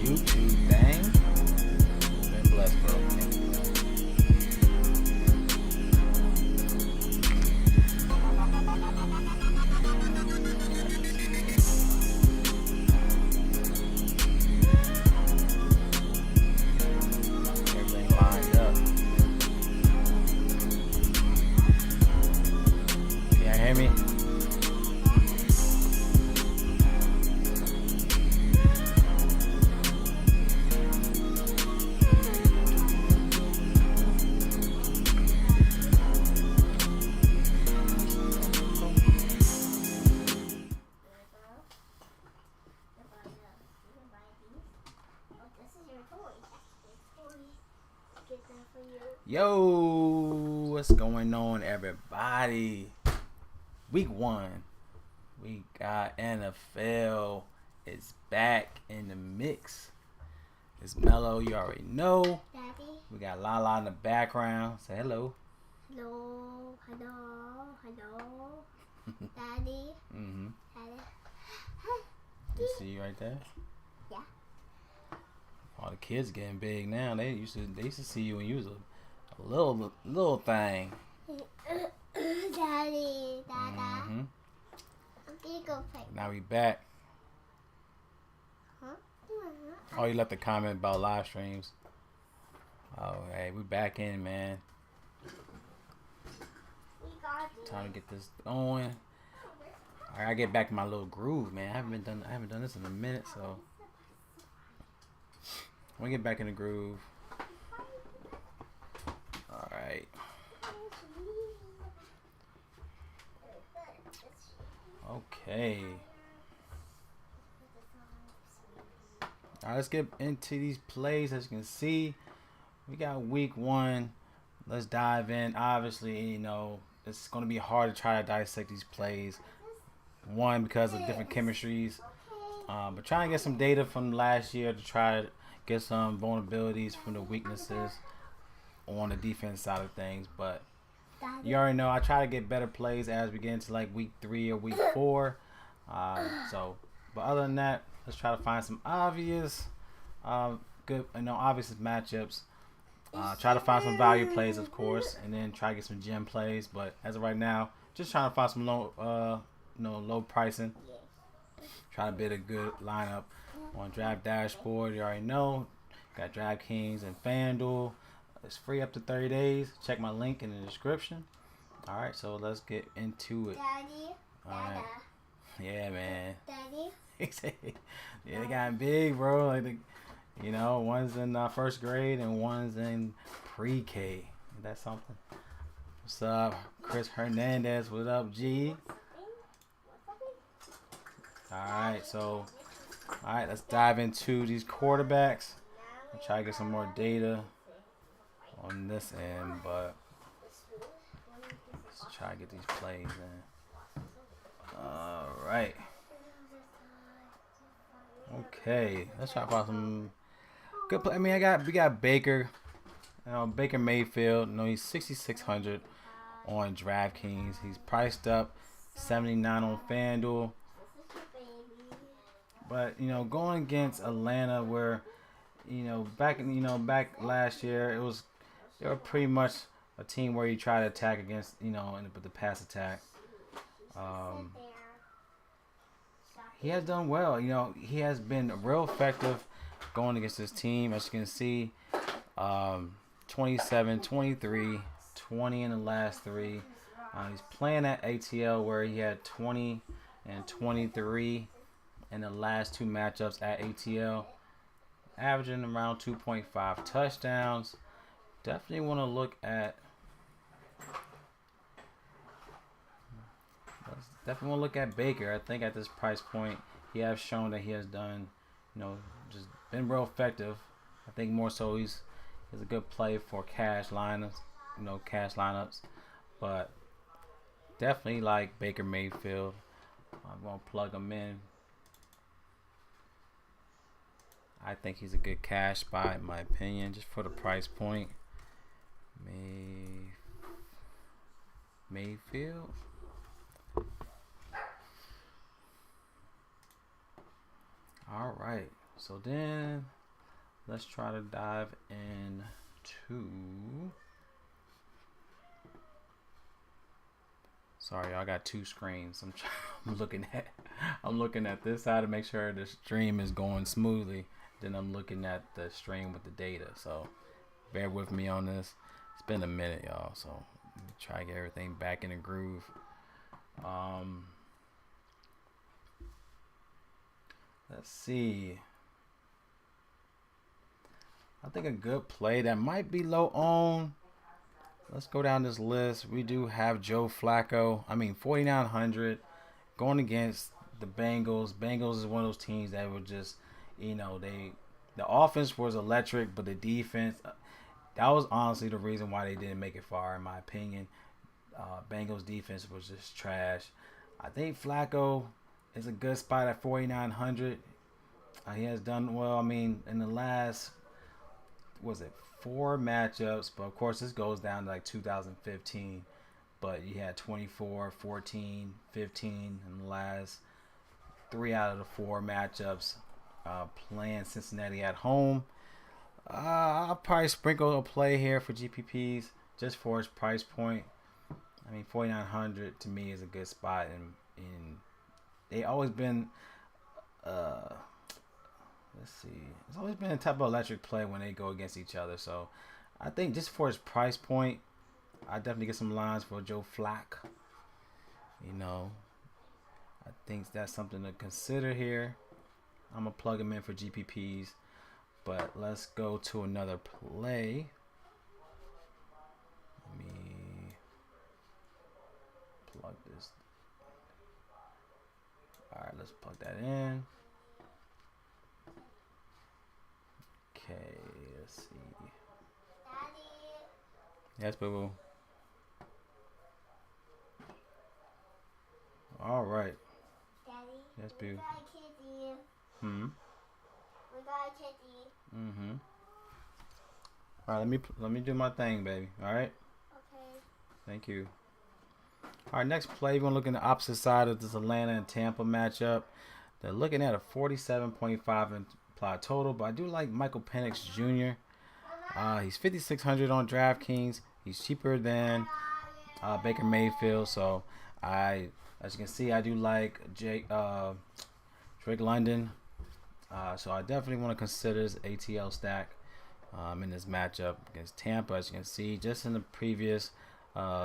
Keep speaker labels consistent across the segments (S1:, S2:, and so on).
S1: YouTube thing. Been blessed, bro. Everything lined up. Can you hear me? Yo, what's going on, everybody? Week 1, we got NFL. It's back in the mix. It's Mello, you already know.
S2: Daddy.
S1: We got Lala in the background. Say hello.
S2: Hello. Daddy.
S1: Mm-hmm.
S2: Daddy.
S1: You see you right there?
S2: Yeah.
S1: All the kids getting big now. They used to see you when you was a little thing.
S2: Daddy. Dada.
S1: Mm-hmm.
S2: Okay, go play.
S1: Now we back.
S2: Huh?
S1: Oh, you left a comment about live streams. Oh, hey, we back in, man.
S2: We got it.
S1: Time to get this going. I gotta get back in my little groove, man. I haven't done this in a minute, so I'm gonna get back in the groove. All right. Okay. All right, let's get into these plays. As you can see, we got week 1. Let's dive in. Obviously, you know, it's going to be hard to try to dissect these plays. One, because of different chemistries. But trying to get some data from last year to try to get some vulnerabilities from the weaknesses on the defense side of things. But you already know I try to get better plays as we get into like week 3 or week 4. But other than that, let's try to find some obvious, good, obvious matchups. Try to find some value plays, of course, and then try to get some gem plays. But as of right now, just trying to find some low pricing. Trying to build a good lineup on Draft Dashboard. You already know. Got Draftkings and FanDuel. It's free up to 30 days. Check my link in the description. All right, so let's get into it.
S2: Daddy.
S1: All right. Yeah, man.
S2: Daddy.
S1: Yeah, they got big, bro. Like, one's in first grade and one's in pre-K. That's something. What's up, Chris Hernandez? What up, G? All right, let's dive into these quarterbacks. I'll try to get some more data on this end, but let's try to get these plays in. All right. Okay, let's try to find some good play. I mean, we got Baker. Baker Mayfield. He's 6,600 on DraftKings. He's priced up 79 on FanDuel. But going against Atlanta, where back last year, they were pretty much a team where you try to attack against in the pass attack. He has done well. He has been real effective going against this team. As you can see, 27, 23, 20 in the last 3. He's playing at ATL where he had 20 and 23 in the last 2 matchups at ATL. Averaging around 2.5 touchdowns. Definitely want to look at Baker. I think at this price point, he has shown that he has done, just been real effective. I think more so he's a good play for cash lineups, But definitely like Baker Mayfield. I'm gonna plug him in. I think he's a good cash buy in my opinion, just for the price point. Mayfield. All right, So then let's try to dive into. Sorry, I got two screens. I'm looking at this side to make sure the stream is going smoothly. Then I'm looking at the stream with the data. So bear with me on this. It's been a minute, y'all. So try to get everything back in the groove. Let's see. I think a good play that might be low on. Let's go down this list. We do have Joe Flacco. 4,900 going against the Bengals. Bengals is one of those teams that were just, the offense was electric, but the defense, that was honestly the reason why they didn't make it far, in my opinion. Bengals defense was just trash. I think Flacco is a good spot at 4,900. He has done well. In the last, four matchups, but of course this goes down to like 2015. But you had 24, 14, 15 in the last 3 out of the 4 matchups playing Cincinnati at home. I'll probably sprinkle a play here for GPPs just for its price point. 4,900 to me is a good spot, and they always been let's see, it's always been a type of electric play when they go against each other. So I think just for his price point, I definitely get some lines for Joe Flack. I think that's something to consider here. I'm gonna plug him in for GPPs, but let's go to another play. Let me plug this. All right, let's plug that in. Okay, let's see.
S2: Daddy.
S1: Yes, boo boo. All right.
S2: Daddy.
S1: Yes,
S2: We
S1: boo.
S2: got a kitty.
S1: Hmm.
S2: We got a kitty.
S1: Mm-hmm. All right, let me do my thing, baby. All right.
S2: Okay.
S1: Thank you. All right, next play, we're gonna look in the opposite side of this Atlanta and Tampa matchup. They're looking at a 47.5 implied total, but I do like Michael Penix Jr. He's 5,600 on DraftKings. He's cheaper than Baker Mayfield, so as you can see, I do like Drake London. So I definitely want to consider this ATL stack in this matchup against Tampa. As you can see, just in the previous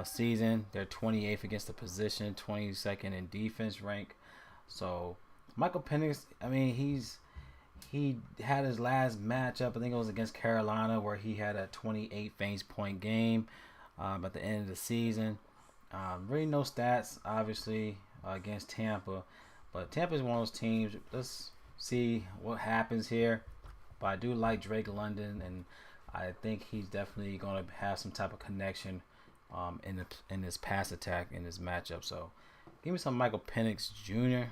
S1: season, they're 28th against the position, 22nd in defense rank. So Michael Penix, he had his last matchup, I think it was against Carolina, where he had a 28 fantasy point game at the end of the season. Really no stats, obviously, against Tampa. But Tampa is one of those teams. Let's see what happens here. But I do like Drake London, and I think he's definitely going to have some type of connection in this pass attack in this matchup. So give me some Michael Penix Jr.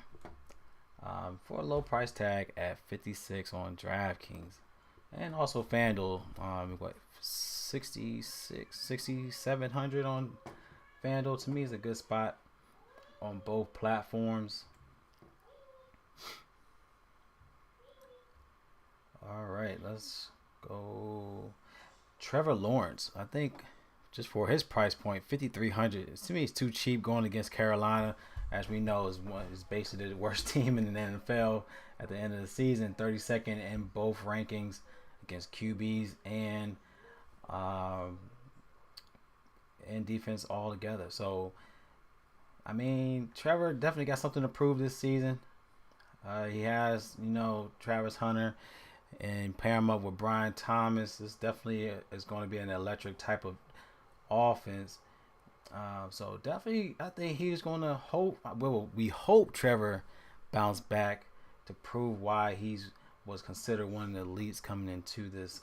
S1: For a low price tag at 56 on DraftKings, and also FanDuel. 6,700 on FanDuel to me is a good spot on both platforms. All right, let's go. Trevor Lawrence, I think just for his price point, 5,300. To me, it's too cheap going against Carolina. As we know, is basically the worst team in the NFL at the end of the season, 32nd in both rankings against QBs and defense all together. So, Trevor definitely got something to prove this season. He has, Travis Hunter, and pair him up with Brian Thomas. This definitely is going to be an electric type of offense. So definitely, I think he's going to hope. Well, we hope Trevor bounced back to prove why he was considered one of the elites coming into this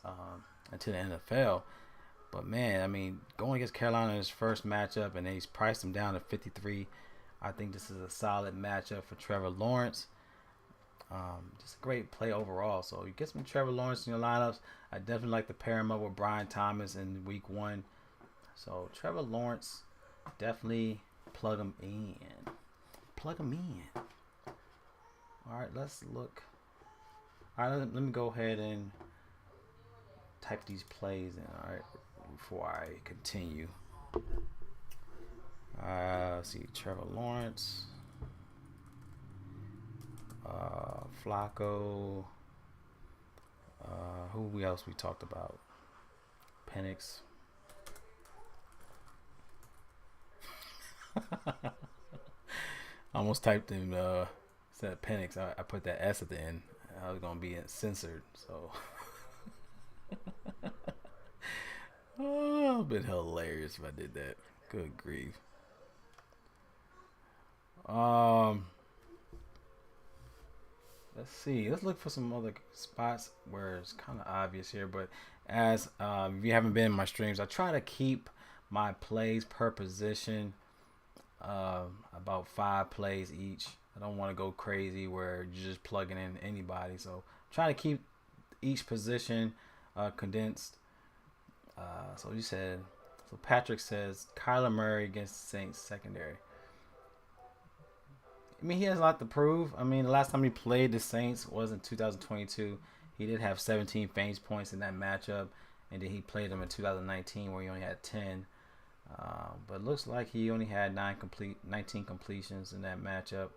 S1: into the NFL. But man, going against Carolina in his first matchup, and he's priced him down to 53. I think this is a solid matchup for Trevor Lawrence. Just a great play overall. So you get some Trevor Lawrence in your lineups. I definitely like to pair him up with Brian Thomas in week 1. So Trevor Lawrence, definitely plug him in. Plug him in. All right, let's look All right, let me go ahead and type these plays in. All right, before I continue. Let's see, Trevor Lawrence, Flacco. Who else we talked about? Penix. I almost typed in said Penix. I put that S at the end. I was gonna be censored, so oh, it'd been hilarious if I did that. Good grief. Um, let's see. Let's look for some other spots where it's kind of obvious here. But as if you haven't been in my streams, I try to keep my plays per position about 5 plays each. I don't want to go crazy where you're just plugging in anybody. So try to keep each position condensed. So you said. So Patrick says Kyler Murray against the Saints secondary. I mean, he has a lot to prove. I mean, the last time he played the Saints was in 2022. He did have 17 fantasy points in that matchup, and then he played them in 2019 where he only had 10. But it looks like he only had 19 completions in that matchup.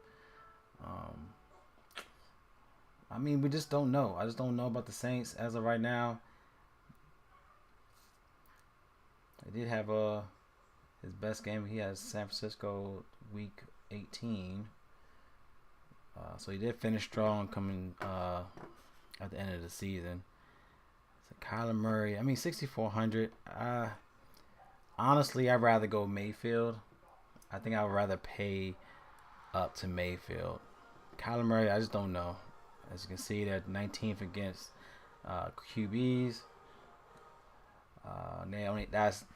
S1: I mean, we just don't know. I just don't know about the Saints as of right now. They did have his best game. He has San Francisco week 18. So he did finish strong coming at the end of the season. So Kyler Murray, I mean 6,400. Honestly, I'd rather go Mayfield. I think I would rather pay up to Mayfield. Kyler Murray, I just don't know. As you can see, they're 19th against QBs.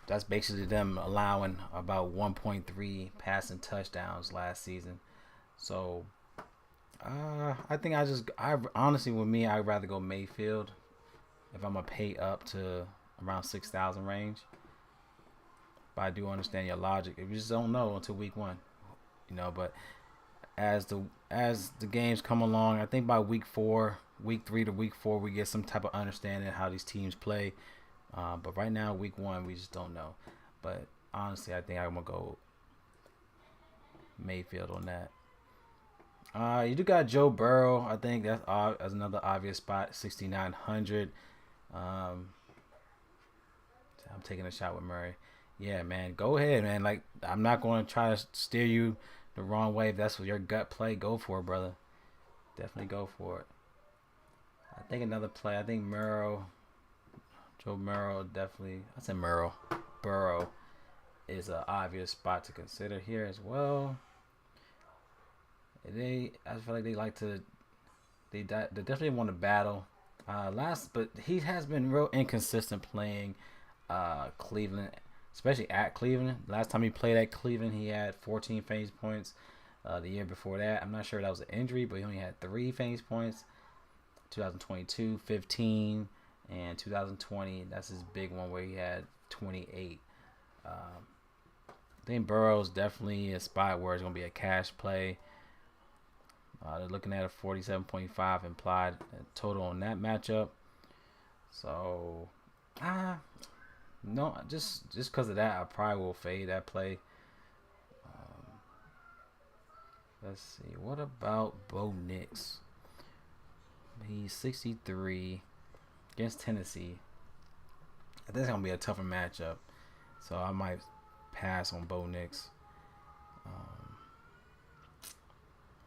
S1: That's basically them allowing about 1.3 passing touchdowns last season. So I think I honestly with me I'd rather go Mayfield if I'm gonna pay up to around 6,000 range. But I do understand your logic. If you just don't know until week 1, But as the games come along, I think by week 3 to week 4, we get some type of understanding of how these teams play. But right now, week 1, we just don't know. But honestly, I think I'm gonna go Mayfield on that. You do got Joe Burrow. I think that's another obvious spot, 6,900. I'm taking a shot with Murray. Yeah, man, go ahead, man. Like, I'm not going to try to steer you the wrong way. If that's what your gut play, go for it, brother. Definitely go for it. I think another play. I think Joe Burrow definitely. I said Burrow is an obvious spot to consider here as well. I feel like they like to. They definitely want to battle. But he has been real inconsistent playing Cleveland, especially at Cleveland. Last time he played at Cleveland, he had 14 fantasy points. The year before that, I'm not sure if that was an injury, but he only had 3 fantasy points. 2022, 15, and 2020. That's his big one where he had 28. I think Burrow's definitely a spot where it's going to be a cash play. They're looking at a 47.5 implied total on that matchup. So, no, just because of that, I probably will fade that play. Let's see. What about Bo Nix? He's 63 against Tennessee. I think it's going to be a tougher matchup. So I might pass on Bo Nix.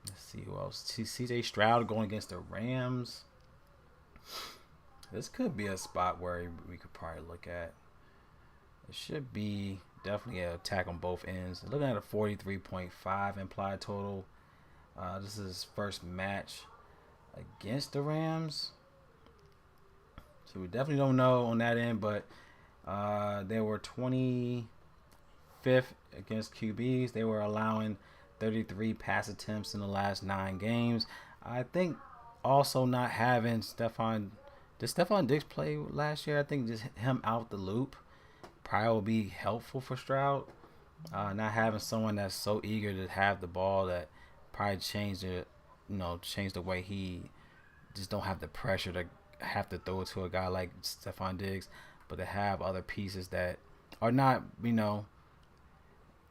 S1: Let's see who else. CJ Stroud going against the Rams. This could be a spot where we could probably look at. It should be definitely an attack on both ends. Looking at a 43.5 implied total. This is his first match against the Rams. So we definitely don't know on that end, but they were 25th against QBs. They were allowing 33 pass attempts in the last 9 games. I think also not having did Stephon Diggs play last year? I think just him out the loop probably will be helpful for Stroud. Not having someone that's so eager to have the ball that probably change the way he just don't have the pressure to have to throw it to a guy like Stephon Diggs, but to have other pieces that are not,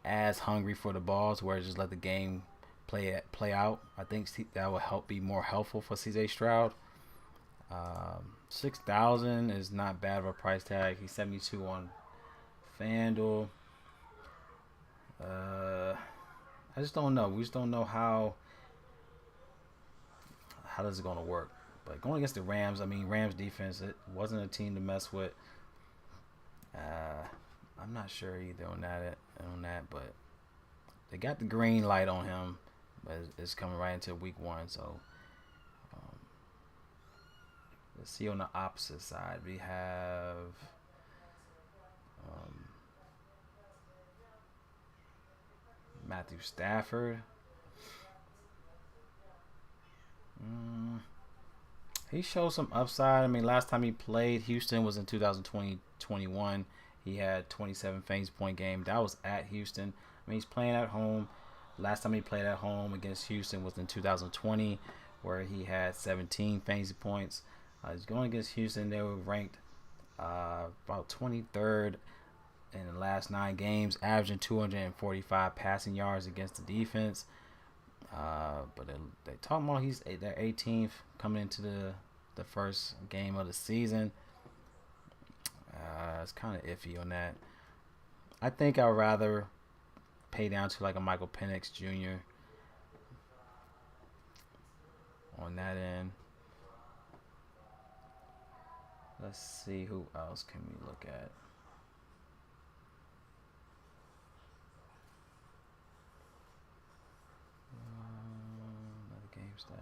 S1: as hungry for the balls, where just let the game play out. I think that will be more helpful for CJ Stroud. 6,000 is not bad of a price tag. He's 72 on FanDuel. I just don't know. We just don't know how this is going to work. But going against the Rams, Rams defense, it wasn't a team to mess with. I'm not sure either on that, but they got the green light on him. But it's coming right into week 1, so let's see on the opposite side. We have Matthew Stafford. He showed some upside. Last time he played Houston was in 2020-21. He had 27 fantasy point game. That was at Houston. He's playing at home. Last time he played at home against Houston was in 2020, where he had 17 fantasy points. He's going against Houston. They were ranked about 23rd in the last 9 games, averaging 245 passing yards against the defense. But they talking about they're 18th coming into the first game of the season. It's kind of iffy on that. I think I'd rather pay down to like a Michael Penix Jr. on that end. Let's see who else can we look at. Another game stack.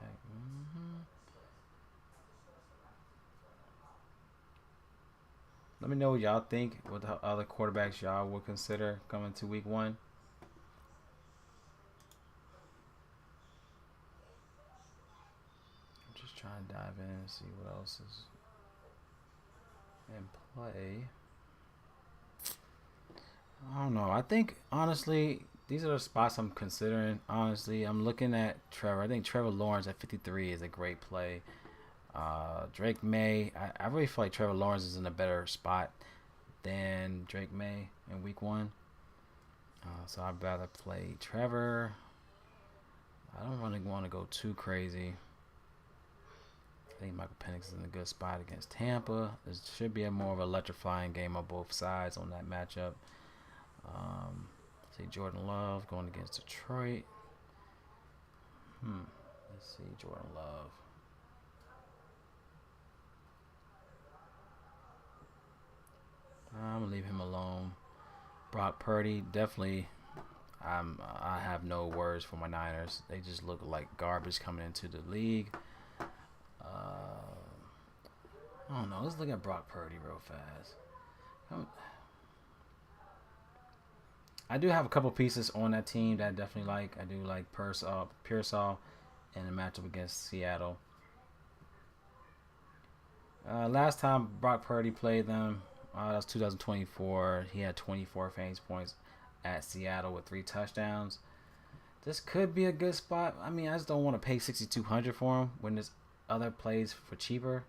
S1: Let me know what y'all think. What the other quarterbacks y'all would consider coming to week 1. I'm just trying to dive in and see what else is in play. I don't know. I think, honestly, these are the spots I'm considering. Honestly, I'm looking at Trevor. I think Trevor Lawrence at 53 is a great play. Drake May. I really feel like Trevor Lawrence is in a better spot than Drake May in week 1. So I'd rather play Trevor. I don't really want to go too crazy. I think Michael Penix is in a good spot against Tampa. There should be a more of an electrifying game on both sides on that matchup. See Jordan Love going against Detroit. Let's see Jordan Love. I'm gonna leave him alone. Brock Purdy, definitely. I have no words for my Niners. They just look like garbage coming into the league. I don't know. Let's look at Brock Purdy real fast. I do have a couple pieces on that team that I definitely like. I do like Pearsall in a matchup against Seattle. Last time Brock Purdy played them, that was 2024. He had 24 fantasy points at Seattle with 3 touchdowns. This could be a good spot. I just don't want to pay $6,200 for him when there's other plays for cheaper.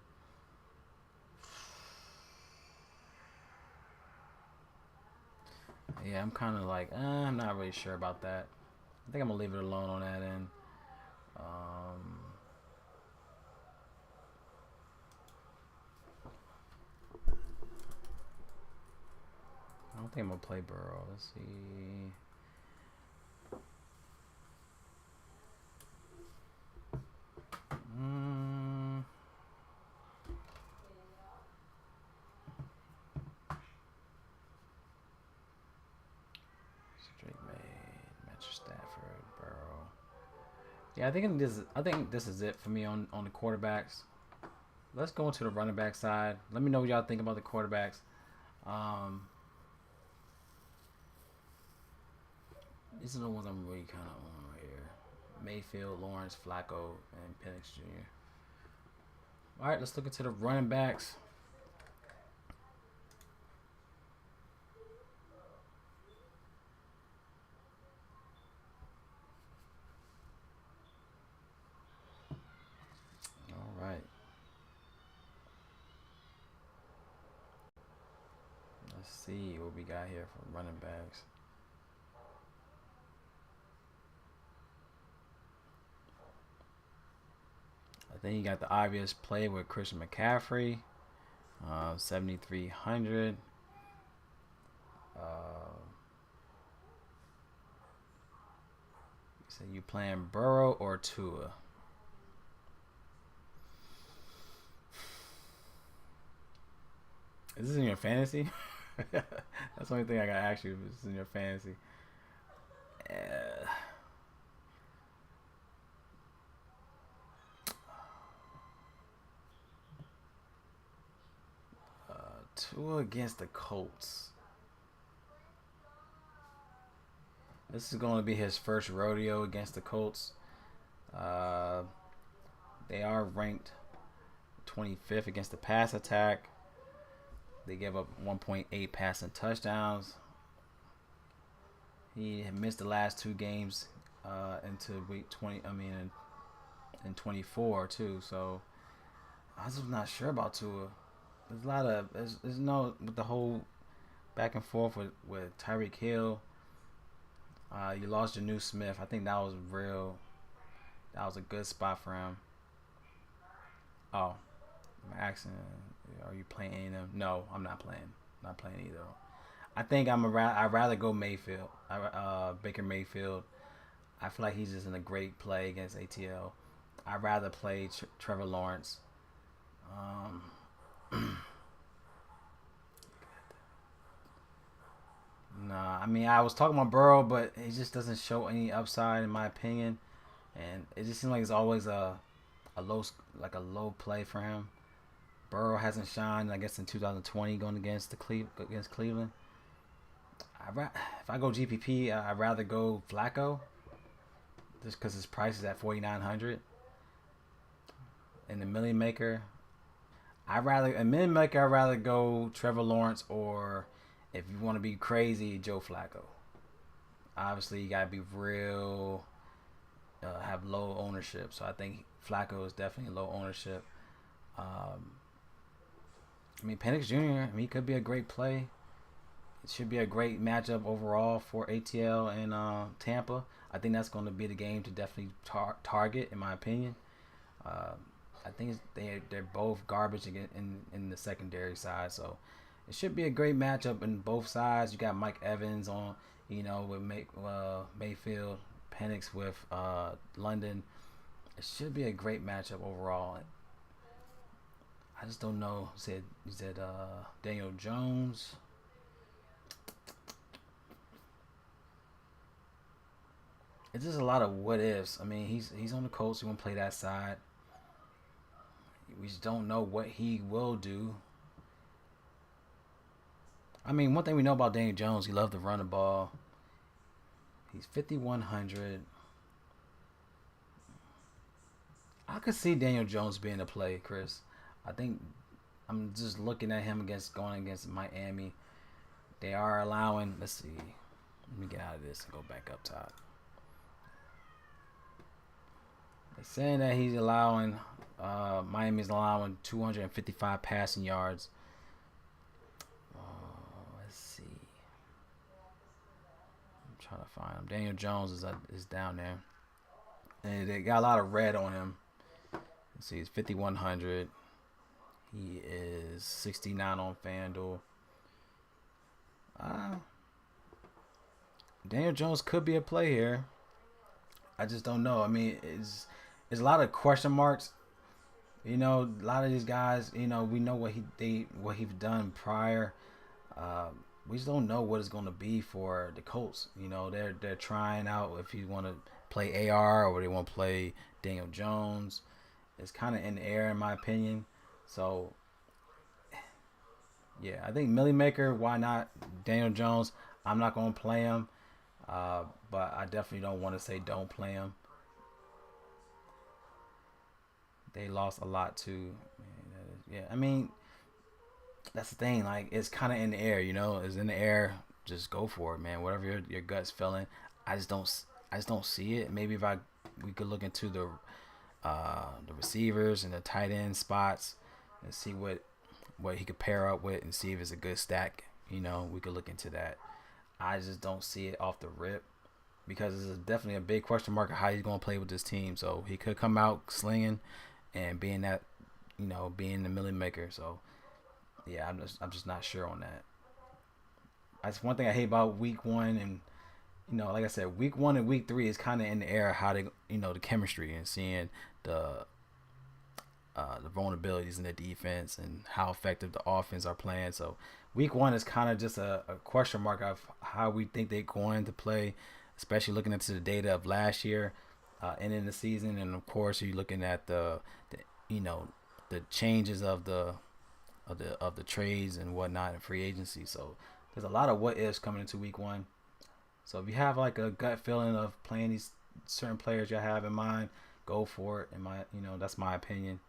S1: Yeah, I'm kind of like, I'm not really sure about that. I think I'm going to leave it alone on that end. I don't think I'm going to play Burrow. Let's see. Straight made, Matthew Stafford, Burrow. Yeah, I think this is it for me on the quarterbacks. Let's go into the running back side. Let me know what y'all think about the quarterbacks. These are the ones I'm really kind of on right here. Mayfield, Lawrence, Flacco, and Penix Jr. All right, let's look into the running backs. All right. Let's see what we got here for running backs. I think you got the obvious play with Christian McCaffrey, 7,300. So you playing Burrow or Tua? Is this in your fantasy? That's the only thing I gotta ask you. If this is in your fantasy. Uh, Tua against the Colts. This is going to be his first rodeo against the Colts. Uh, they are ranked 25th against the pass attack. They give up 1.8 passing touchdowns. He missed the last two games into week 20. I mean, in 24 too. So I was just not sure about Tua. There's a lot of there's no with the whole back and forth with Tyreek Hill. You lost Janu Smith. I think that was real. That was a good spot for him. Oh, I'm asking, are you playing any of them? No, I'm not playing. I'm not playing either. I think I'd rather go Mayfield. Baker Mayfield. I feel like he's just in a great play against ATL. I'd rather play Trevor Lawrence. Nah, I mean I was talking about Burrow, but he just doesn't show any upside in my opinion, and it just seems like it's always a low play for him. Burrow hasn't shined, I guess, in 2020 going against Cleveland. If I go GPP, I'd rather go Flacco, just because his price is at 4,900. In the Million Maker, I'd rather go Trevor Lawrence, or if you want to be crazy, Joe Flacco. Obviously, you gotta be real, have low ownership. So I think Flacco is definitely low ownership. I mean, Penix Jr. He could be a great play. It should be a great matchup overall for ATL and Tampa. I think that's going to be the game to definitely target, in my opinion. I think they're both garbage in the secondary side, so it should be a great matchup in both sides. You got Mike Evans on, with Mayfield, Penix with London. It should be a great matchup overall. I just don't know. You said Daniel Jones. It's just a lot of what ifs. I mean, he's on the Colts. He's gonna play that side. We just don't know what he will do. I mean, one thing we know about Daniel Jones, he loves to run the ball. He's 5,100. I could see Daniel Jones being a play, Chris. I think I'm just looking at him going against Miami. They are allowing. Let's see. Let me get out of this and go back up top. They're saying that he's allowing. Miami's allowing 255 passing yards. Let's see. I'm trying to find him. Daniel Jones is down there, and they got a lot of red on him. Let's see, he's 5,100. He is 69 on FanDuel. Daniel Jones could be a play here. I just don't know. I mean, it's a lot of question marks. A lot of these guys. We know what he's done prior. We just don't know what it's going to be for the Colts. They're trying out if you want to play AR or they want to play Daniel Jones. It's kind of in the air, in my opinion. So, yeah, I think Millie Maker, why not? Daniel Jones, I'm not going to play him. But I definitely don't want to say don't play him. They lost a lot too. Yeah, I mean, that's the thing. Like, it's kind of in the air, It's in the air. Just go for it, man. Whatever your gut's feeling. I just don't see it. Maybe we could look into the receivers and the tight end spots and see what he could pair up with and see if it's a good stack. we could look into that. I just don't see it off the rip because it's definitely a big question mark of how he's going to play with this team. So he could come out slinging and being that, being the million maker. So yeah, I'm just not sure on that. That's one thing I hate about week one, and like I said, week one and week three is kind of in the air how they, the chemistry and seeing the vulnerabilities in the defense and how effective the offense are playing. So week one is kind of just a question mark of how we think they're going to play, especially looking into the data of last year, ending the season, and of course you're looking at the the changes of the trades and whatnot in free agency. So there's a lot of what ifs coming into week one. So if you have like a gut feeling of playing these certain players you have in mind, go for it. In my, that's my opinion.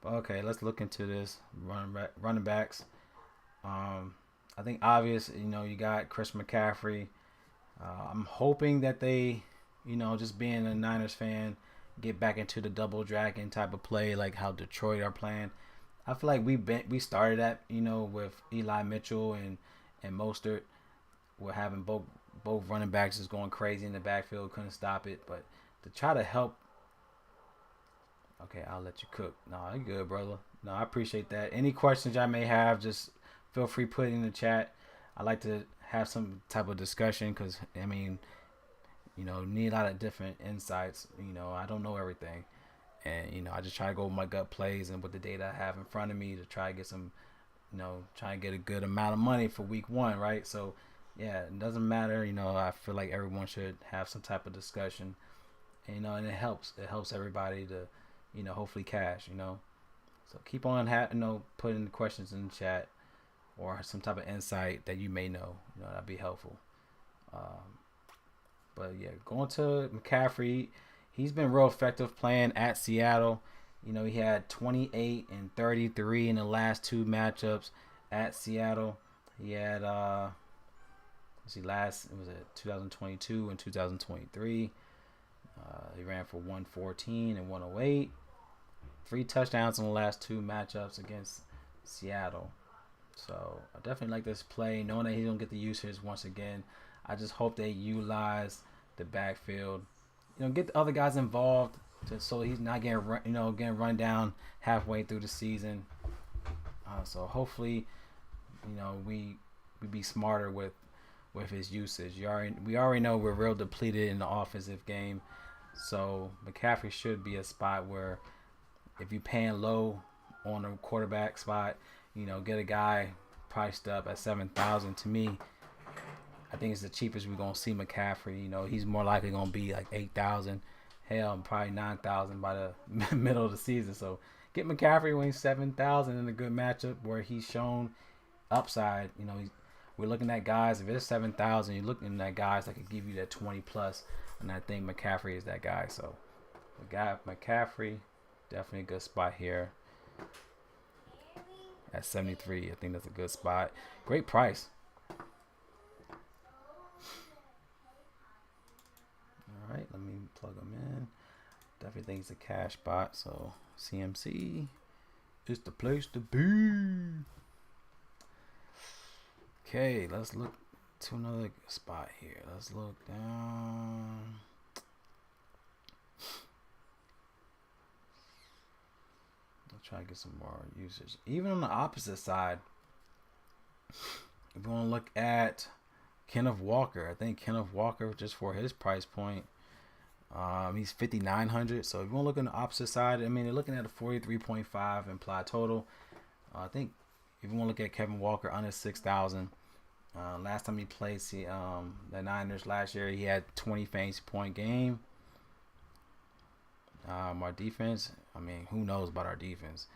S1: But okay, let's look into this running backs. I think obvious, you got Chris McCaffrey. I'm hoping that they, just being a Niners fan, get back into the double dragon type of play, like how Detroit are playing. I feel like we started that, with Eli Mitchell and Mostert. We're having both running backs is going crazy in the backfield, couldn't stop it. But to try to help, okay, I'll let you cook. No, you good, brother. No, I appreciate that. Any questions I may have, just feel free to put it in the chat. I like to have some type of discussion because need a lot of different insights. I don't know everything. And, I just try to go with my gut plays and with the data I have in front of me to try to get some, try to get a good amount of money for week one, right? So, yeah, it doesn't matter. I feel like everyone should have some type of discussion, and it helps. It helps everybody to, hopefully cash, So keep on, putting the questions in the chat or some type of insight that you may know. That'd be helpful. But, yeah, going to McCaffrey, he's been real effective playing at Seattle. He had 28 and 33 in the last two matchups at Seattle. He had, it was 2022 and 2023. He ran for 114 and 108. 3 touchdowns in the last two matchups against Seattle. So I definitely like this play, knowing that he's going to get the usage once again. I just hope they utilize the backfield. Get the other guys involved so he's not getting run down halfway through the season. So hopefully, we be smarter with his usage. We already know we're real depleted in the offensive game. So McCaffrey should be a spot where if you're paying low on a quarterback spot, get a guy priced up at 7,000. To me, I think it's the cheapest we're gonna see McCaffrey. He's more likely gonna be like 8,000, hell, probably 9,000 by the middle of the season. So get McCaffrey when he's 7,000 in a good matchup where he's shown upside. We're looking at guys. If it's 7,000, you're looking at guys that could give you that 20 plus, and I think McCaffrey is that guy. So the guy McCaffrey, definitely a good spot here at 73. I think that's a good spot. Great price. All right, let me plug them in. Definitely think it's a cash spot. So CMC is the place to be. Okay, let's look to another spot here. Let's look down. I'll try to get some more usage. Even on the opposite side, if you want to look at Kenneth Walker, I think Kenneth Walker, just for his price point, he's 5,900. So if you want to look on the opposite side, they're looking at a 43.5 implied total. I think if you want to look at Kevin Walker under 6,000, last time he played the Niners last year, he had 20 fantasy point game. Our defense, who knows about our defense?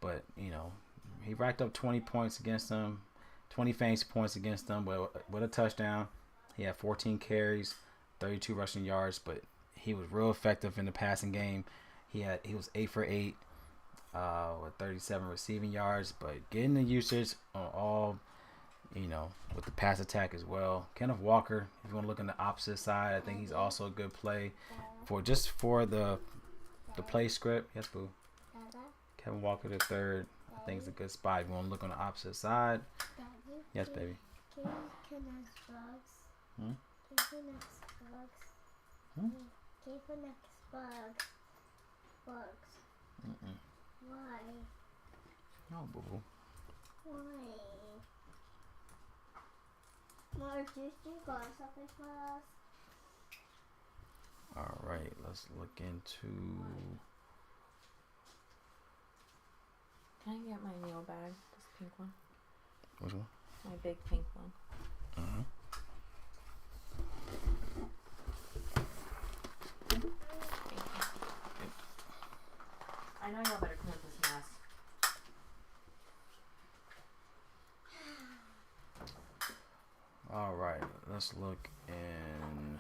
S1: But, he racked up 20 points against them, 20 fantasy points against them with a touchdown. He had 14 carries, 32 rushing yards, but he was real effective in the passing game. He was 8 for 8 with 37 receiving yards, but getting the usage on all, with the pass attack as well. Kenneth Walker, if you want to look on the opposite side, I think he's also a good play for the play script. Yes, boo. Kevin Walker the third. I think it's a good spot. You want to look on the opposite side.
S2: Daddy,
S1: Yes, baby.
S2: can you connect bugs?
S1: Hmm?
S2: Can you connect bugs?
S1: Hmm?
S2: Can you connect bugs? Bugs.
S1: Mm-mm.
S2: Why?
S1: No, boo-boo.
S2: Why? More juicy got something for us.
S1: All right, let's look into.
S3: Can I get my meal bag? This pink one.
S1: Which one?
S3: My big pink one.
S1: Uh-huh.
S3: Thank you. I know y'all better clean up this mess.
S1: All right, let's look in.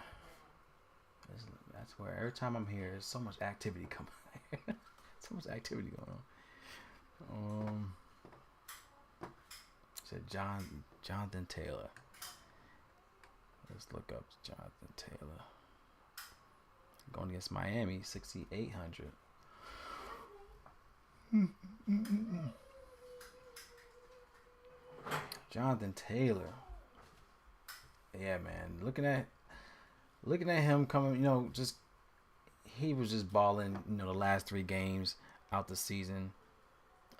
S1: That's where every time I'm here, there's so much activity coming. So much activity going on. Said Jonathan Taylor. Let's look up Jonathan Taylor. Going against Miami, 6,800. Jonathan Taylor. Yeah, man. Looking at him coming, just he was just balling, the last 3 games out the season.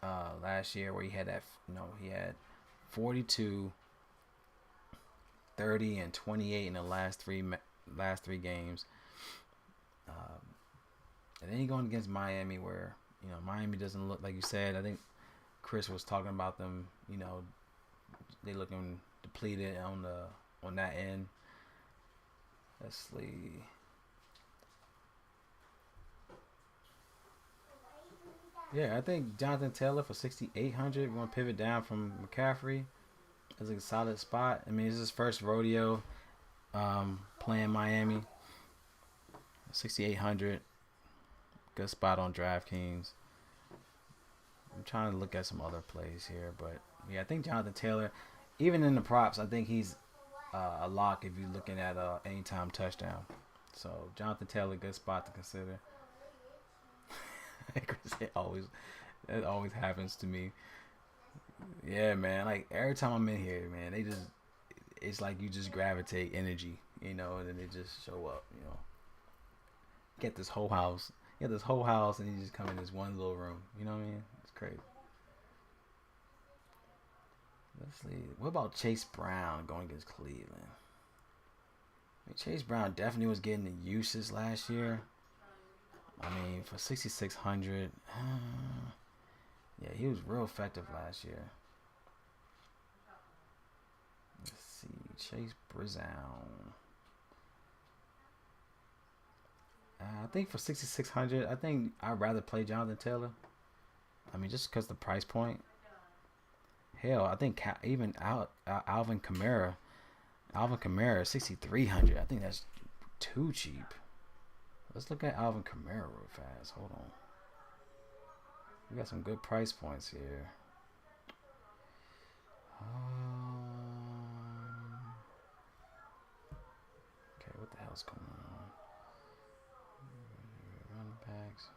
S1: Last year where he had that, he had 42, 30, and 28 in the last three games. And then he going against Miami where, Miami doesn't look like you said. I think Chris was talking about them, they looking depleted on that end. Let's see. Yeah, I think Jonathan Taylor for 6,800. We're going to pivot down from McCaffrey. It's a solid spot. I mean, it's his first rodeo playing Miami. 6,800. Good spot on DraftKings. I'm trying to look at some other plays here. But, yeah, I think Jonathan Taylor, even in the props, I think he's a lock if you're looking at anytime touchdown. So, Jonathan Taylor, good spot to consider. It always happens to me. Yeah, man. Like every time I'm in here, man, it's like you just gravitate energy, and then they just show up, Get this whole house, and you just come in this one little room. You know what I mean? It's crazy. Let's see. What about Chase Brown going against Cleveland? I mean, Chase Brown definitely was getting the uses last year. I mean, for 6,600, yeah, he was real effective last year. Let's see, Chase Brown. I think for 6,600, I think I'd rather play Jonathan Taylor. I mean, just because the price point. Hell, I think even Alvin Kamara, 6,300. I think that's too cheap. Let's look at Alvin Kamara real fast. Hold on. We got some good price points here. Okay, what the hell's going on? Running backs.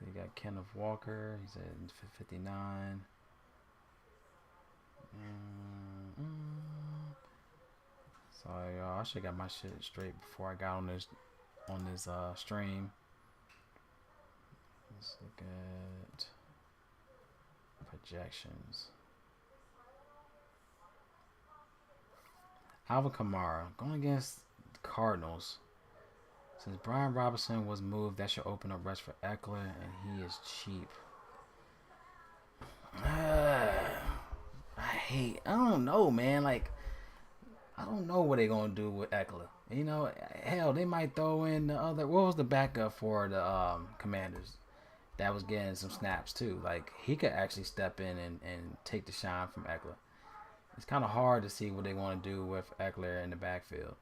S1: You got Kenneth Walker. He's at 59. Sorry, y'all. I should have got my shit straight before I got on this stream. Let's look at projections. Alvin Kamara going against the Cardinals. Since Brian Robinson was moved, that should open up rest for Eckler, and he is cheap. I don't know, man. Like, I don't know what they're going to do with Eckler. Hell, they might throw in the other. What was the backup for the Commanders that was getting some snaps, too? Like, he could actually step in and take the shine from Eckler. It's kind of hard to see what they want to do with Eckler in the backfield.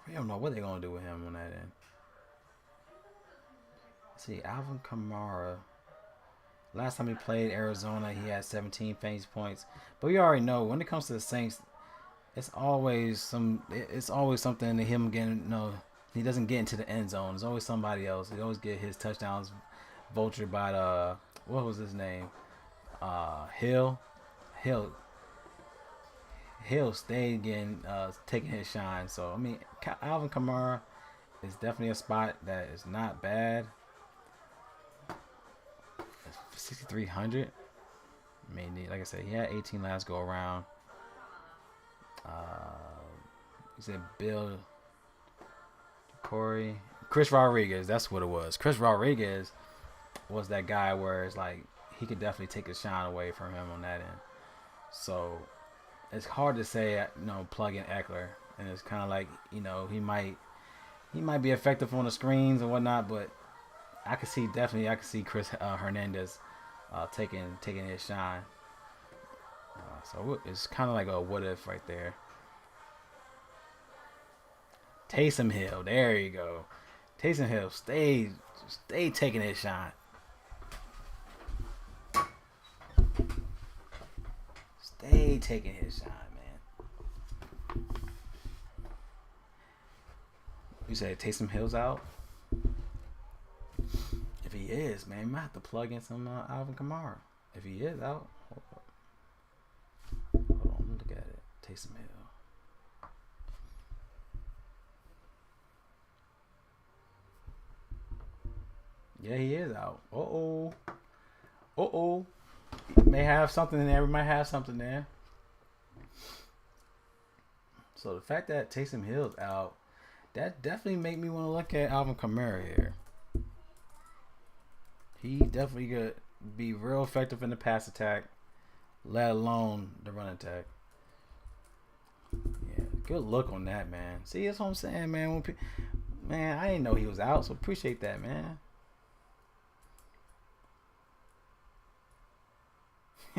S1: We don't know what they're going to do with him on that end. Let's see, Alvin Kamara. Last time he played Arizona, he had 17 fantasy points. But we already know when it comes to the Saints, it's always it's always something to him getting. He doesn't get into the end zone. There's always somebody else. He always get his touchdowns vultured by what was his name? Hill. Hill. Hill stayed getting taking his shine. So I mean, Alvin Kamara is definitely a spot that is not bad. 6,300. I mean, like I said, he had 18 last go around. He said Bill, Corey, Chris Rodriguez. That's what it was. Chris Rodriguez was that guy where it's like he could definitely take a shine away from him on that end. So it's hard to say, plug in Eckler, and it's kind of like he might be effective on the screens and whatnot, but I could see Chris Hernandez taking his shine. So it's kind of like a what if right there. Taysom Hill, there you go. Taysom Hill, stay taking his shine. Stay taking his shine, man. You say Taysom Hill's out? If he is, man, you might have to plug in some Alvin Kamara. If he is out, hold on, look at it. Taysom Hill. Yeah, he is out. May have something in there. We might have something there. So the fact that Taysom Hill's out, that definitely make me want to look at Alvin Kamara here. He definitely could be real effective in the pass attack, let alone the run attack. Yeah, good look on that, man. See, that's what I'm saying, man. Man, I didn't know he was out, so appreciate that, man.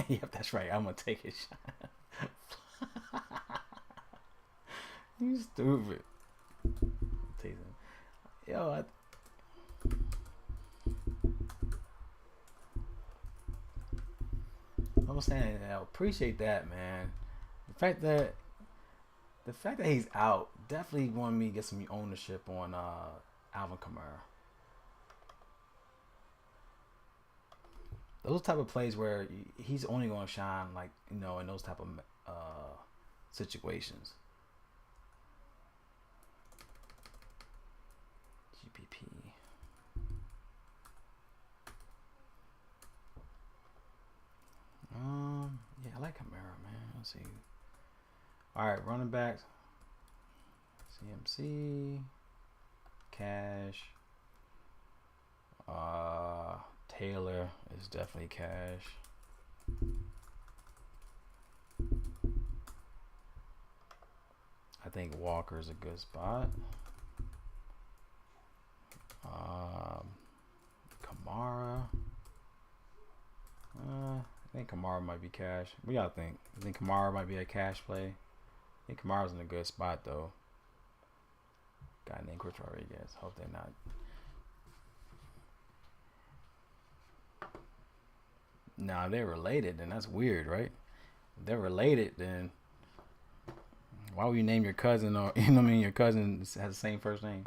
S1: Yep, that's right. I'm gonna take his shot. You stupid. Yo, I'm saying, I appreciate that, man. The fact that he's out definitely wanted me to get some ownership on Alvin Kamara. Those type of plays where he's only going to shine, like, in those type of situations. GPP. Yeah, I like Kamara, man. Let's see. All right, running backs. CMC. Cash. Taylor is definitely cash. I think Walker's a good spot. Kamara. I think Kamara might be cash. What y'all think? I think Kamara might be a cash play. I think Kamara's in a good spot though. Guy named Chris Rodriguez. Hope they're not. Now, if they're related, then that's weird, right? If they're related, then why would you name your cousin, or your cousin has the same first name?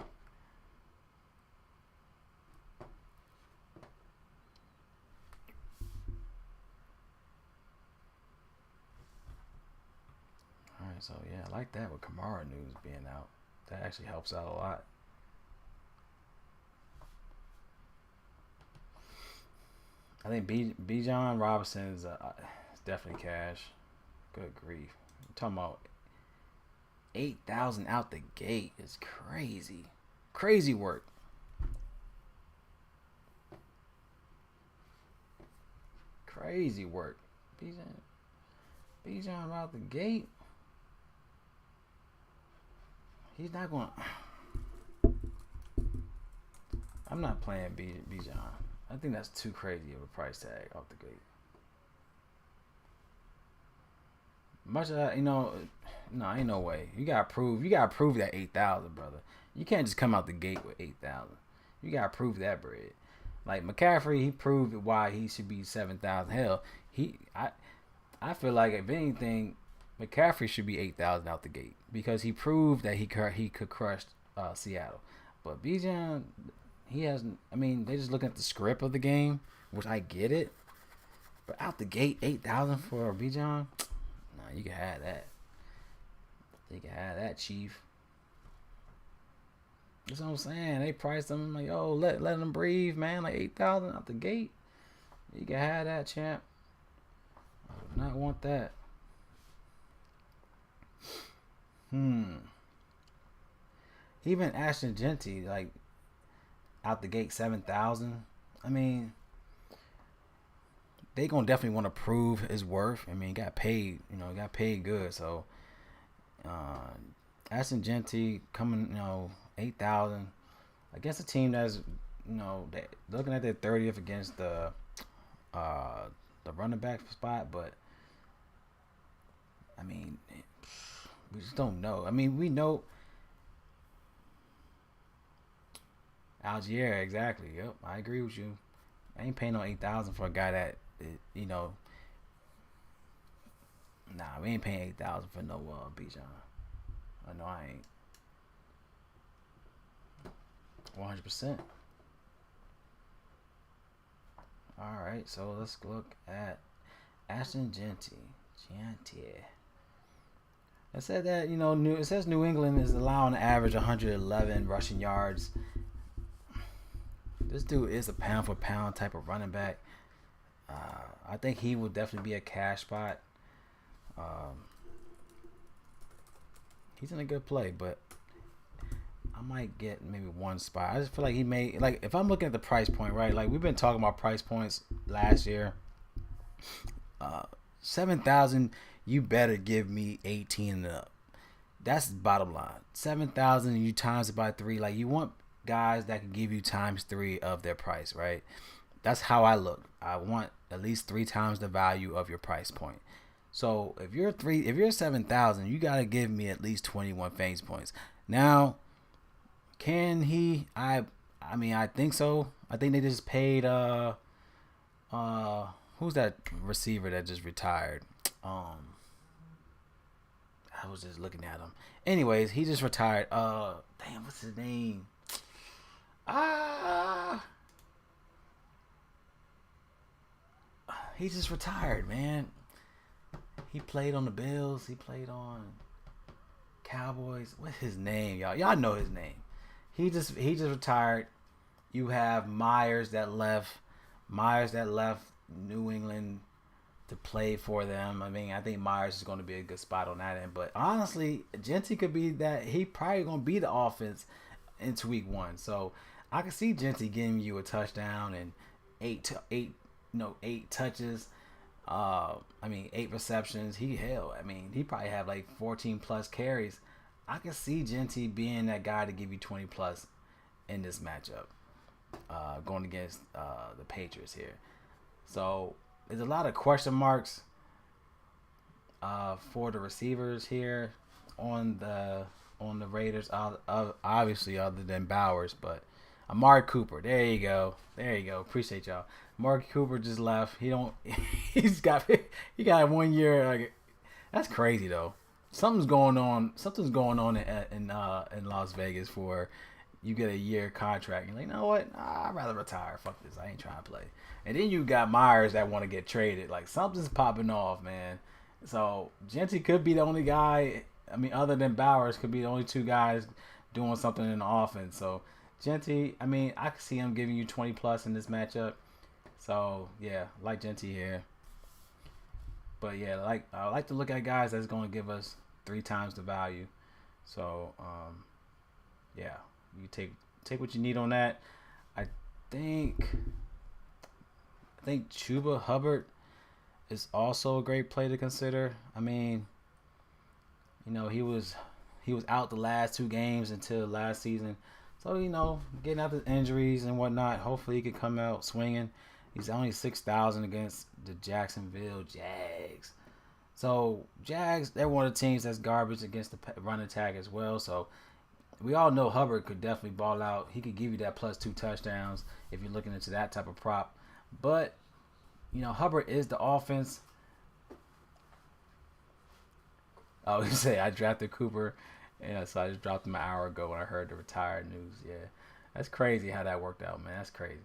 S1: All right, so yeah, I like that with Kamara news being out. That actually helps out a lot. I think Bijan Robinson is definitely cash. Good grief. I'm talking about 8,000 out the gate is crazy. Crazy work. Crazy work. Bijan out the gate. He's not going to... I'm not playing Bijan. I think that's too crazy of a price tag off the gate. Much of that, no, ain't no way. You gotta prove that 8,000, brother. You can't just come out the gate with 8,000. You gotta prove that bread. Like McCaffrey, he proved why he should be 7,000. Hell, I feel like if anything, McCaffrey should be 8,000 out the gate because he proved that he could crush Seattle. But Bijan, he hasn't. I mean, they just looking at the script of the game, which I get it. But out the gate, 8,000 for Bijan, nah, you can have that. You can have that, Chief. That's what I'm saying. They priced him like, oh, let him breathe, man. Like 8,000 out the gate. You can have that, champ. I do not want that. Even Ashton Genty, like out the gate 7,000. I mean, they gonna definitely want to prove his worth. I mean, he got paid. Got paid good. So, Ashton Genty coming, 8,000 against a team that's, looking at their 30th against the running back spot, but I mean, we just don't know. I mean, we know Algier, exactly. Yep, I agree with you. I ain't paying no 8,000 for a guy that, nah, we ain't paying 8,000 for no Bijan. I know I ain't. 100%. All right, so let's look at Ashton Genty. It said that it says New England is allowing an average 111 rushing yards. This dude is a pound for pound type of running back. I think he will definitely be a cash spot. He's in a good play, but I might get maybe one spot. I just feel like he may, like, if I'm looking at the price point, right? Like, we've been talking about price points last year. 7,000, you better give me 18 and up. That's the bottom line. 7,000, you times it by 3. Like, you want guys that can give you times 3 of their price, right? That's how I look. I want at least 3 times the value of your price point. So if you're 7,000, you gotta give me at least 21 fantasy points. Now, can he? I mean, I think so. I think they just paid who's that receiver that just retired? I was just looking at him. Anyways, he just retired. Damn, what's his name? He just retired, man. He played on the Bills. He played on Cowboys. What's his name, y'all? Y'all know his name. He just retired. You have Myers that left New England to play for them. I mean, I think Myers is going to be a good spot on that end. But honestly, Genty could be that. He probably going to be the offense into week 1. So I can see Genty giving you a touchdown and 8 touches. 8 receptions. He probably have like 14 plus carries. I can see Genty being that guy to give you 20 plus in this matchup, going against the Patriots here. So there's a lot of question marks for the receivers here on the Raiders. Obviously, other than Bowers, but Amari Cooper. There you go. Appreciate y'all. Amari Cooper just left. He got 1 year. Like, that's crazy though. Something's going on in Las Vegas for you get a year contract. You're like, you know what? I'd rather retire. Fuck this. I ain't trying to play. And then you got Myers that want to get traded. Like, something's popping off, man. So Genty could be the only guy. I mean, other than Bowers, could be the only 2 guys doing something in the offense. So Genty, I mean, I could see him giving you 20 plus in this matchup. So yeah, like Genty here. But yeah, I like to look at guys that's going to give us 3 times the value. So yeah, you take what you need on that. I think Chuba Hubbard is also a great play to consider. I mean, he was out the last 2 games until last season. So, getting out the injuries and whatnot, hopefully he can come out swinging. He's only 6,000 against the Jacksonville Jags. So, Jags, they're one of the teams that's garbage against the run attack as well. So, we all know Hubbard could definitely ball out. He could give you that plus 2 touchdowns if you're looking into that type of prop. But, Hubbard is the offense. Oh, you say I drafted Cooper, and so I just dropped him an hour ago when I heard the retired news. Yeah, that's crazy how that worked out, man. That's crazy.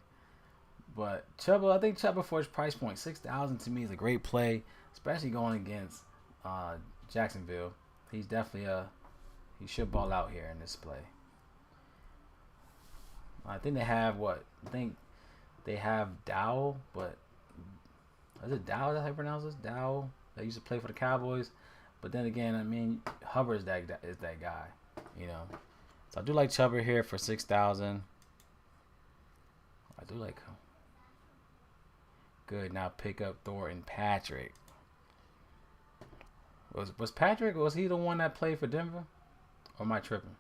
S1: But Chuba, I think Chuba for his price point, 6,000 to me is a great play, especially going against Jacksonville. He's definitely he should ball out here in this play. I think they have what? I think they have Dow, but is it Dow? Is that how you pronounce this? Dow. They used to play for the Cowboys, but then again, I mean Hubbard is that guy, you know. So I do like Chuba here for 6,000. I do like him. Good. Now pick up Thornton Patrick. Was Patrick? Was he the one that played for Denver? Or am I tripping?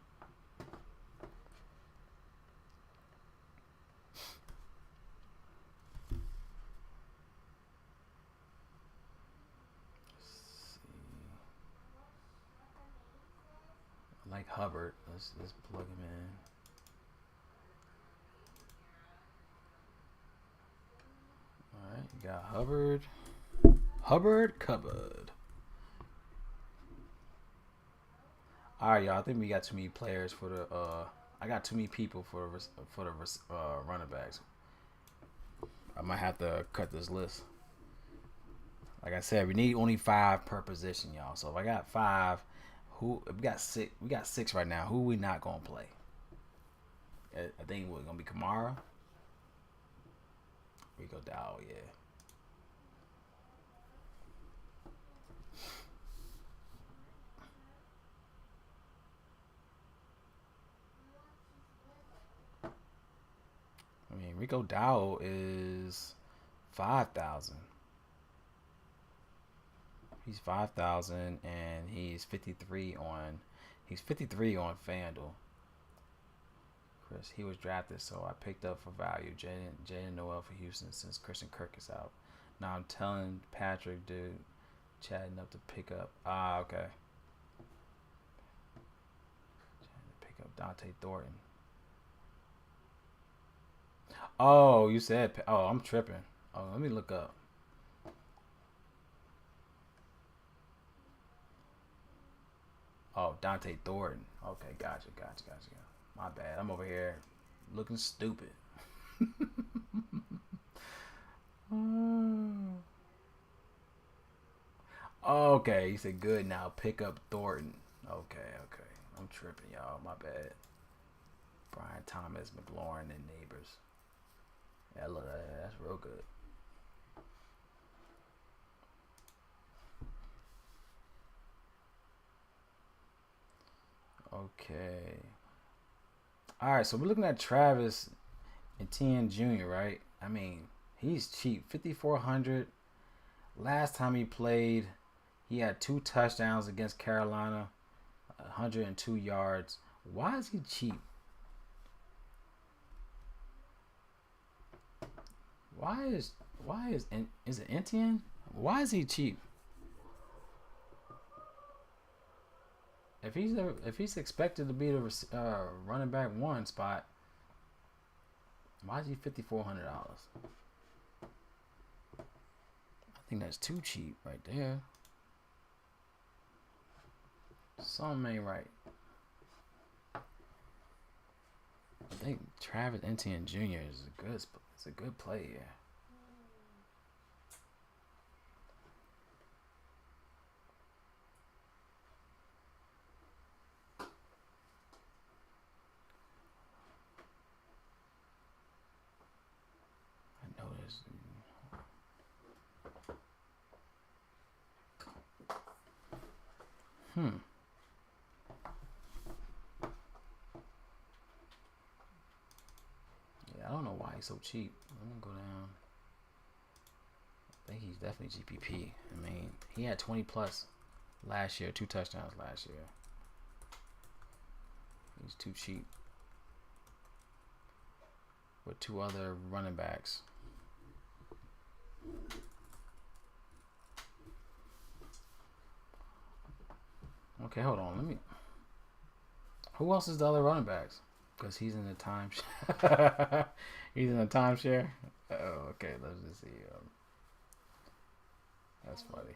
S1: I like Hubbard. Let's plug him in. All right, you got Hubbard. Hubbard cupboard. All right, y'all. I think we got too many players for the. I got too many people for the running backs. I might have to cut this list. Like I said, we need only 5 per position, y'all. So if I got 5, we got 6. We got 6 right now. Who we not gonna play? I think we're gonna be Kamara. We go Dow, yeah. I mean, Rico Dow is 5,000. He's 5,000, and he's 53 on. He's 53 on FanDuel. Chris, he was drafted, so I picked up for value. Jaden Noel for Houston since Christian Kirk is out. Now I'm telling Patrick, dude, chatting up to pick up. Okay. Chatting to pick up Dante Thornton. Oh, you said. Oh, I'm tripping. Oh, let me look up. Oh, Dante Thornton. Okay, gotcha. My bad. I'm over here looking stupid. Okay, you said good now. Pick up Thornton. Okay. I'm tripping, y'all. My bad. Brian Thomas, McLaurin, and Neighbors. Yeah, look, that's real good. Okay. All right, so we're looking at Travis Etienne Jr., right? I mean, he's cheap. 5,400. Last time he played, he had 2 touchdowns against Carolina, 102 yards. Why is he cheap? Is it Etienne? Why is he cheap? If he's expected to be the running back 1 spot, why is he $5,400? I think that's too cheap right there. Something ain't right. I think Travis Etienne Jr. is a good play, yeah. I know this. Yeah, I don't know why he's so cheap. I'm gonna go down. I think he's definitely GPP. I mean, he had 20 plus last year, 2 touchdowns last year. He's too cheap. With 2 other running backs. Okay, hold on. Let me. Who else is the other running backs? Because he's in the timeshare. He's in the timeshare. Oh, okay. Let's just see. That's funny.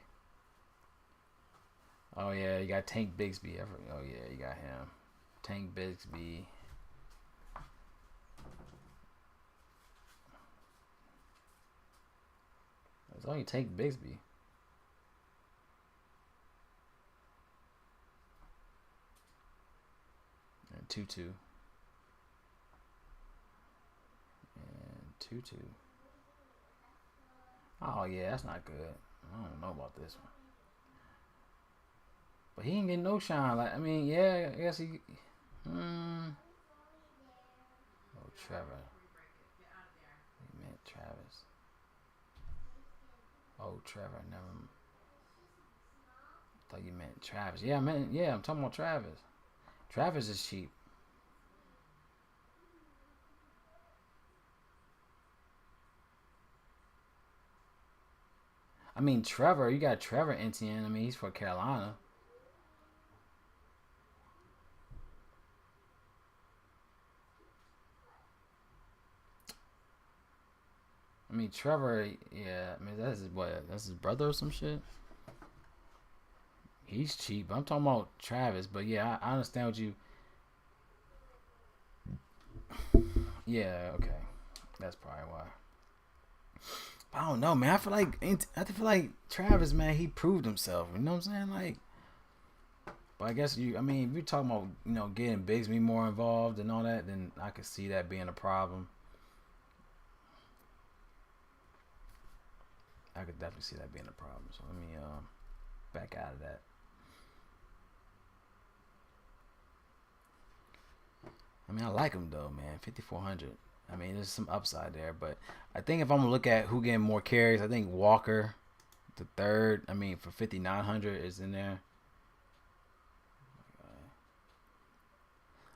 S1: Oh yeah, you got Tank Bigsby. Oh yeah, you got him. Tank Bigsby. It's only Tank Bigsby. And Tutu. And Tutu. Oh yeah, that's not good. I don't know about this one. But he ain't getting no shine. Like, I mean, yeah, I guess he. Oh, Trevor. He meant Travis. Oh, Trevor. Never. Thought you meant Travis. Yeah, man. Yeah, I'm talking about Travis. Travis is cheap. I mean, Trevor. You got Trevor Etienne. I mean, he's for Carolina. I mean, Trevor, yeah. I mean, that's his what? That's his brother or some shit. He's cheap. I'm talking about Travis, but yeah, I understand what you. Yeah, okay, that's probably why. I don't know, man. I feel like Travis, man, he proved himself. You know what I'm saying? Like, but I guess you. I mean, if you're talking about getting Bigsby more involved and all that, then I could see that being a problem. I could definitely see that being a problem. So let me back out of that. I mean, I like him though, man. 5,400. I mean, there's some upside there, but I think if I'm gonna look at who getting more carries, I think Walker, the third. I mean, for 5,900 is in there.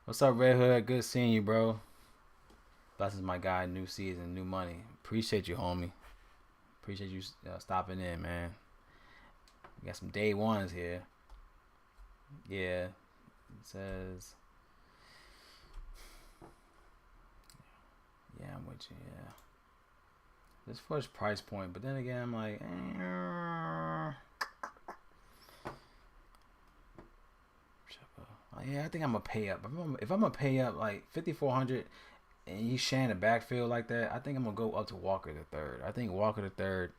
S1: What's up, Red Hood? Good seeing you, bro. Blesses my guy. New season, new money. Appreciate you, homie. Appreciate you stopping in, man. We got some day ones here. Yeah, it says. Yeah, I'm with you. Yeah, this first price point, but then again, I'm like, yeah, I think I'm gonna pay up. If I'm gonna pay up like 5,400, and he's sharing the backfield like that, I think I'm gonna go up to Walker the third. I think Walker the third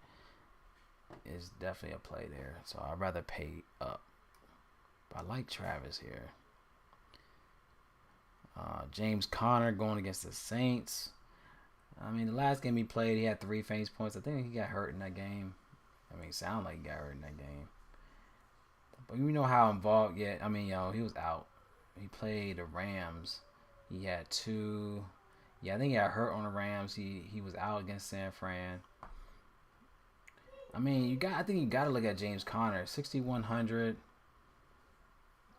S1: is definitely a play there, so I'd rather pay up. But I like Travis here. James Conner going against the Saints. I mean, the last game he played, he had 3 fantasy points. I think he got hurt in that game. I mean, sound like he got hurt in that game. But you know how involved yet. I mean, he was out. He played the Rams. He had 2. Yeah, I think he got hurt on the Rams. He was out against San Fran. I mean, I think you got to look at James Conner, 6,100,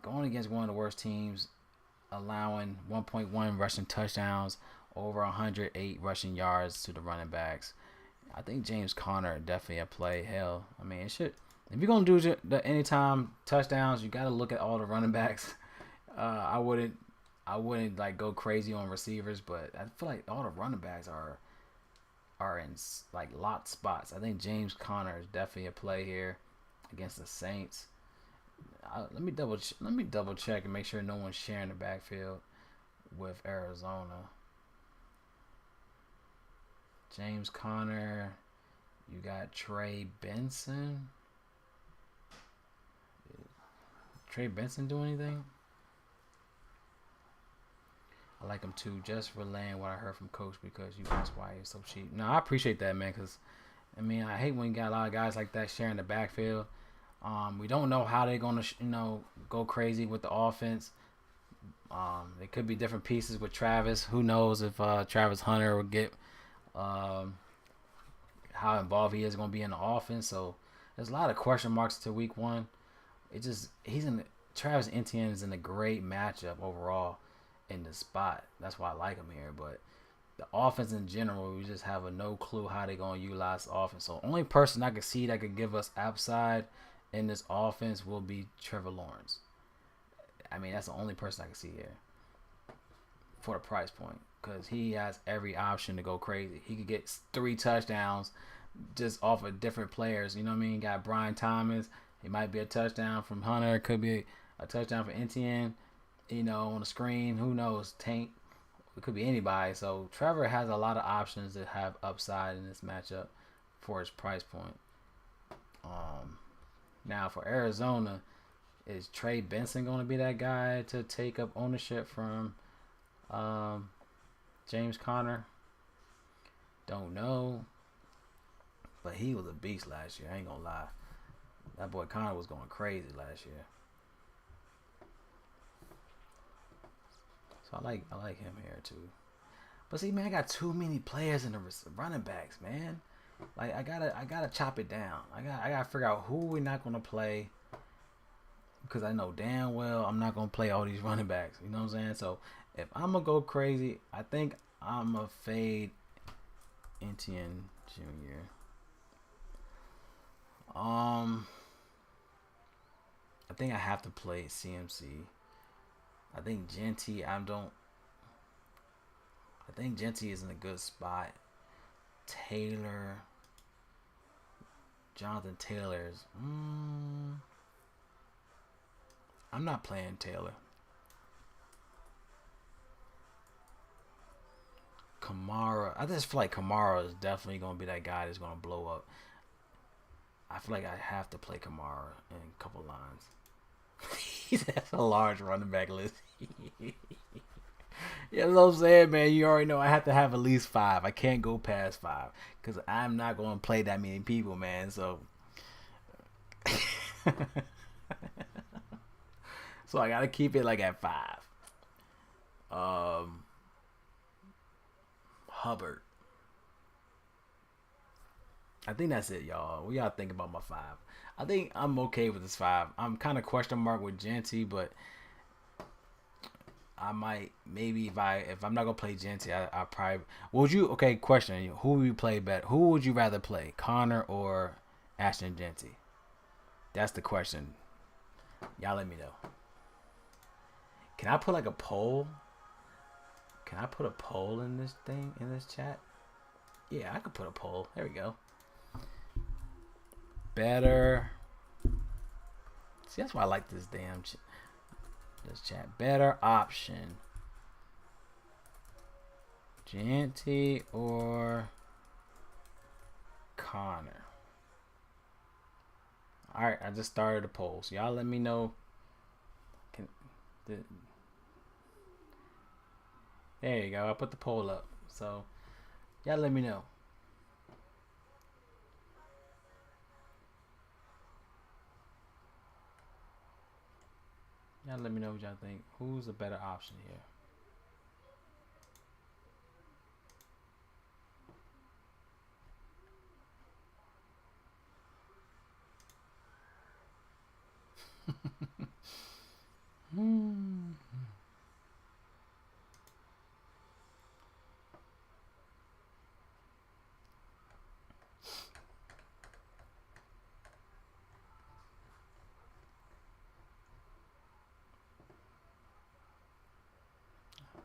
S1: going against one of the worst teams, allowing 1.1 rushing touchdowns, over 108 rushing yards to the running backs. I think James Conner definitely a play. Hell, I mean, it should. If you're gonna do the anytime touchdowns, you got to look at all the running backs. I wouldn't like go crazy on receivers, but I feel like all the running backs are in like lot spots. I think James Conner is definitely a play here against the Saints. Let me double check and make sure no one's sharing the backfield with Arizona. James Conner, you got Trey Benson. Trey Benson do anything? I like him too, just relaying what I heard from Coach because you asked why he's so cheap. No, I appreciate that, man, because, I mean, I hate when you got a lot of guys like that sharing the backfield. We don't know how they're going to, go crazy with the offense. It could be different pieces with Travis. Who knows if Travis Hunter will get how involved he is going to be in the offense. So there's a lot of question marks to week 1. Travis Etienne is in a great matchup overall in the spot. That's why I like him here. But the offense in general, we just have no clue how they're going to utilize the offense. So only person I could see that could give us upside in this offense will be Trevor Lawrence. I mean, that's the only person I can see here for the price point because he has every option to go crazy. He could get 3 touchdowns just off of different players. You know what I mean? Got Brian Thomas. It might be a touchdown from Hunter. It could be a touchdown for NTN. You know, on the screen. Who knows? Tank. It could be anybody. So Trevor has a lot of options that have upside in this matchup for his price point. Now for Arizona, is Trey Benson going to be that guy to take up ownership from James Conner? Don't know. But he was a beast last year. I ain't going to lie. That boy Conner was going crazy last year. So I like him here too. But see, man, I got too many players in the running backs, man. Like I gotta chop it down. I gotta figure out who we're not gonna play, because I know damn well I'm not gonna play all these running backs. You know what I'm saying? So if I'm gonna go crazy, I think I'm gonna fade Etienne Jr. I think I have to play CMC. I think Genty, I think Genty is in a good spot. Taylor, Jonathan Taylor's. I'm not playing Taylor. Kamara, I just feel like Kamara is definitely going to be that guy that's going to blow up. I feel like I have to play Kamara in a couple lines. That's a large running back list. Yeah, that's what I'm saying, man. You already know I have to have at least 5. I can't go past 5 because I'm not going to play that many people, man. So, so I got to keep it like at 5. Hubbard. I think that's it, y'all. What y'all think about my 5? I think I'm okay with this 5. I'm kind of question mark with Genty, but I might maybe if I'm not gonna play Genty, I probably would you. Okay, question: who would you play better? Who would you rather play, Connor or Ashton Genty? That's the question. Y'all let me know. Can I put like a poll? Can I put a poll in this thing in this chat? Yeah, I could put a poll. There we go. Better. See, that's why I like this damn this chat. Better option. Genty or Connor. Alright, I just started a poll. So y'all let me know. There you go. I put the poll up. So y'all let me know. Y'all let me know what y'all think. Who's a better option here?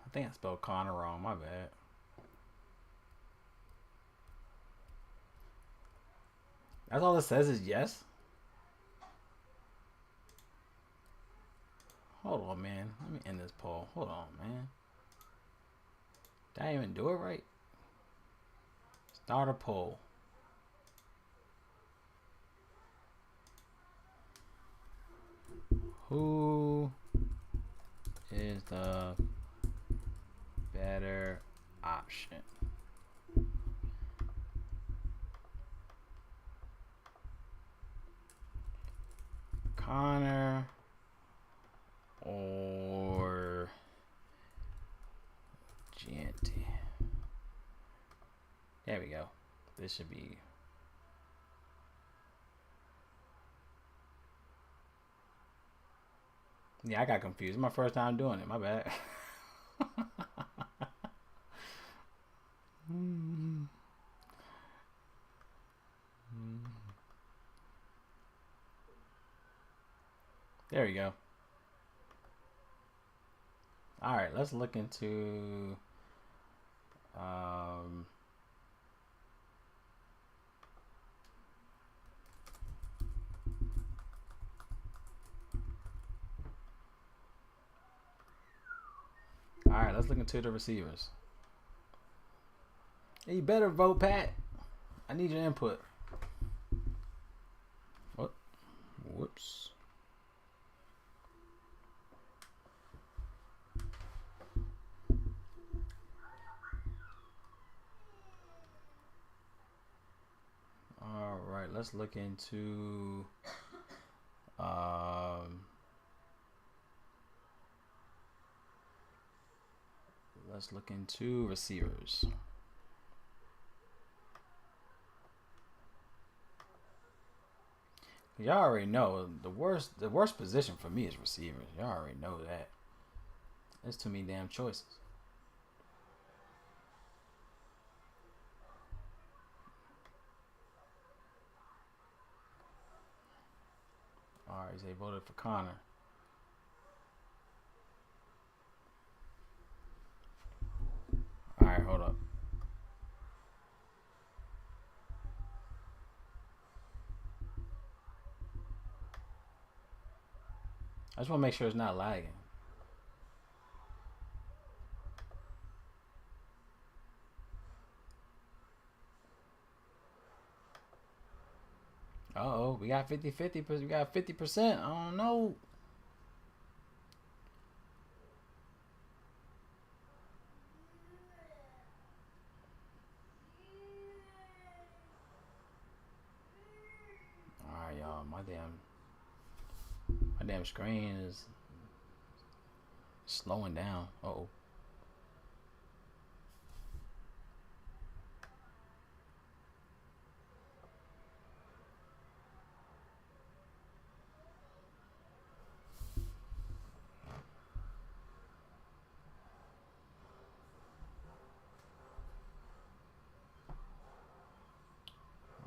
S1: I think I spelled Connor wrong. My bad. That's all it says is yes. Hold on, man. Let me end this poll. Hold on, man. Did I even do it right? Start a poll. Who is the better option? Connor or Genty? There we go. This should be. Yeah, I got confused. It's my first time doing it. My bad. There we go. All right, let's look into right, let's look into the receivers. Hey, you better vote, Pat. I need your input. What? Whoops. All right, let's look into receivers. Y'all already know the worst position for me is receivers. Y'all already know that. There's too many damn choices. All right, they voted for Connor. All right, hold up. I just want to make sure it's not lagging. Uh-oh, we got 50-50, we got 50%. I don't know. All right, y'all, my damn screen is slowing down. Uh-oh.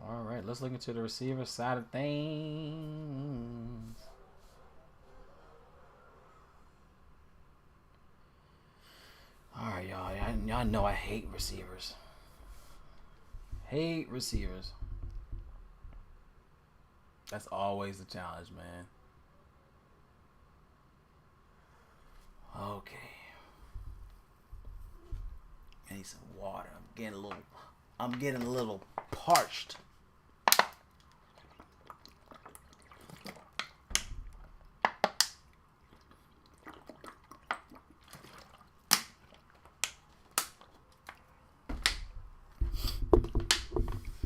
S1: All right, let's look into the receiver side of things. All right, y'all know I hate receivers. Hate receivers. That's always the challenge, man. Okay. I need some water. I'm getting a little parched.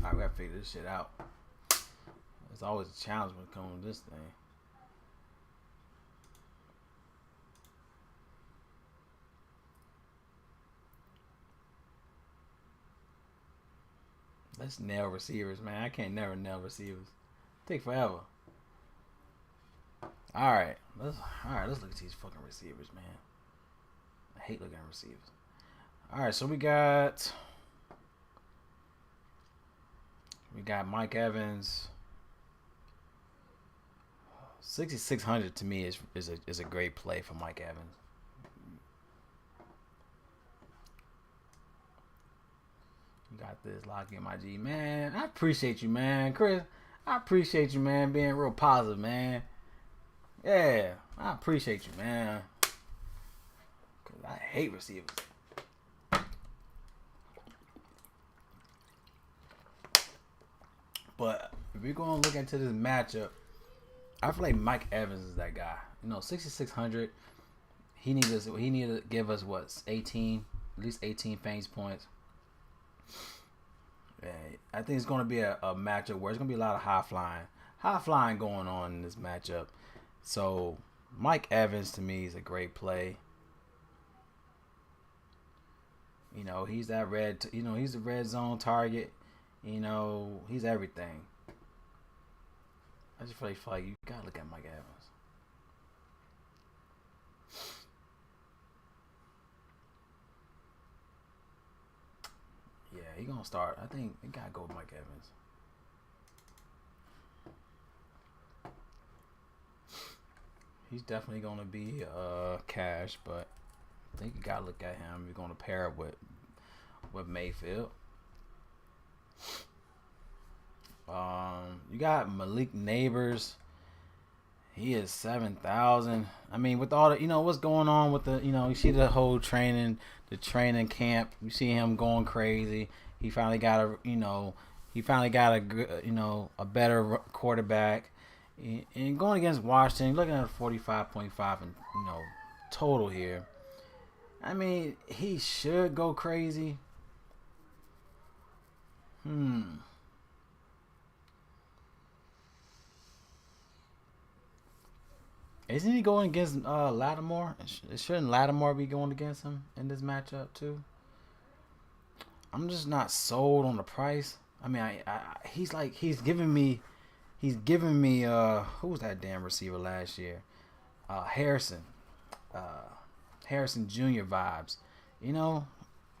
S1: I gotta figure this shit out. It's always a challenge when it comes to this thing. Let's nail receivers, man. I can't never nail receivers. Take forever. All right, let's look at these fucking receivers, man. I hate looking at receivers. All right, so we got Mike Evans. 6,600 to me is a great play for Mike Evans. You got this, Lockie, my G, man. I appreciate you, man, Chris. I appreciate you, man, being real positive, man. Yeah, I appreciate you, man. Cause I hate receivers. But if we're gonna look into this matchup, I feel like Mike Evans is that guy. 6,600. He need to give us what, 18, at least 18 fangs points. Yeah, I think it's gonna be a matchup where it's gonna be a lot of high flying going on in this matchup. So Mike Evans to me is a great play. He's that red. He's the red zone target. He's everything. I just feel like you gotta look at Mike Evans. Yeah, he gonna start. I think you gotta go with Mike Evans. He's definitely gonna be cash, but I think you gotta look at him. You're gonna pair it with Mayfield. You got Malik Neighbors. He is 7,000. I mean, with all the, what's going on with the, you see the whole the training camp. You see him going crazy. He finally got a better quarterback. And going against Washington, looking at a 45.5 and, total here. I mean, he should go crazy. Isn't he going against Lattimore? Shouldn't Lattimore be going against him in this matchup too? I'm just not sold on the price. I mean, he's giving me who was that damn receiver last year? Harrison Jr. vibes.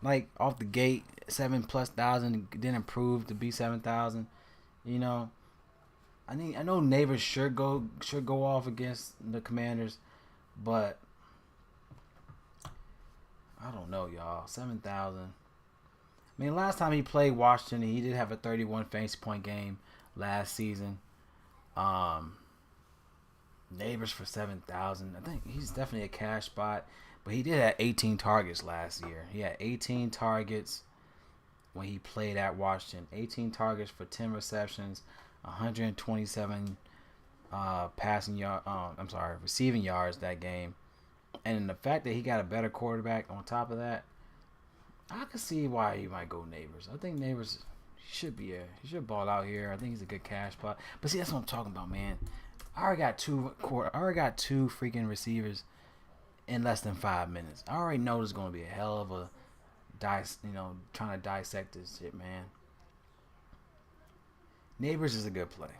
S1: Like off the gate, 7,000+ didn't improve to be 7,000. I know Neighbors should go off against the Commanders, but I don't know, y'all. 7,000. I mean, last time he played Washington, he did have a 31 fantasy point game last season. Neighbors for 7,000. I think he's definitely a cash spot, but he did have 18 targets last year. He had 18 targets when he played at Washington. 18 targets for 10 receptions. 127 receiving yards that game. And the fact that he got a better quarterback on top of that, I can see why he might go Neighbors. I think Neighbors should ball out here. I think he's a good cash spot. But see, that's what I'm talking about, man. I already got two freaking receivers in less than 5 minutes. I already know there's going to be a hell of a trying to dissect this shit, man. Neighbors is a good play.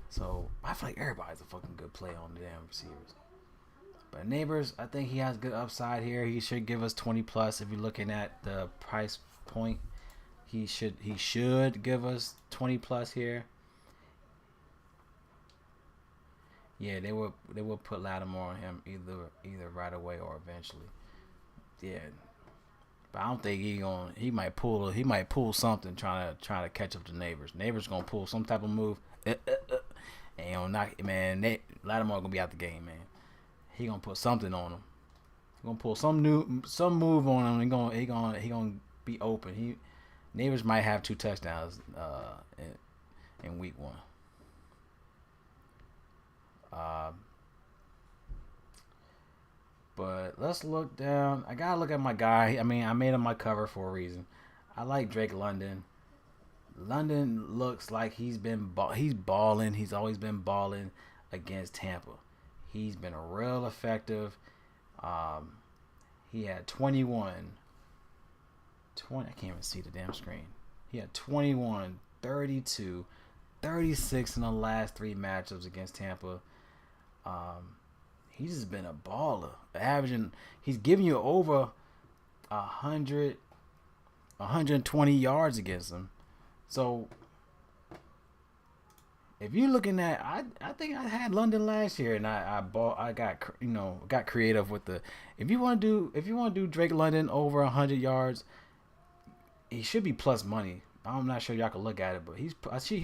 S1: So, I feel like everybody's a fucking good play on the damn receivers. But Neighbors, I think he has good upside here. He should give us 20+. If you're looking at the price point, he should give us 20+ here. Yeah, they will put Lattimore on him either right away or eventually. Yeah. But I don't think he might pull something trying to catch up to Neighbors. Neighbors gonna pull some type of move. And Lattimore gonna be out the game, man. He gonna put something on him. He gonna pull some move on him. He gonna be open. Neighbors might have 2 touchdowns in week 1. But let's look down. I gotta look at my guy. I mean, I made him my cover for a reason. I like Drake London. London looks like he's balling. He's always been balling against Tampa. He's been real effective. He had 21. I can't even see the damn screen. He had 21, 32, 36 in the last 3 matchups against Tampa. He's just been a baller. He's giving you over 120 yards against him. So if you're looking at, I think I had London last year, and I got creative with the. If you want to do Drake London over 100 yards, he should be plus money. I'm not sure y'all can look at it, but he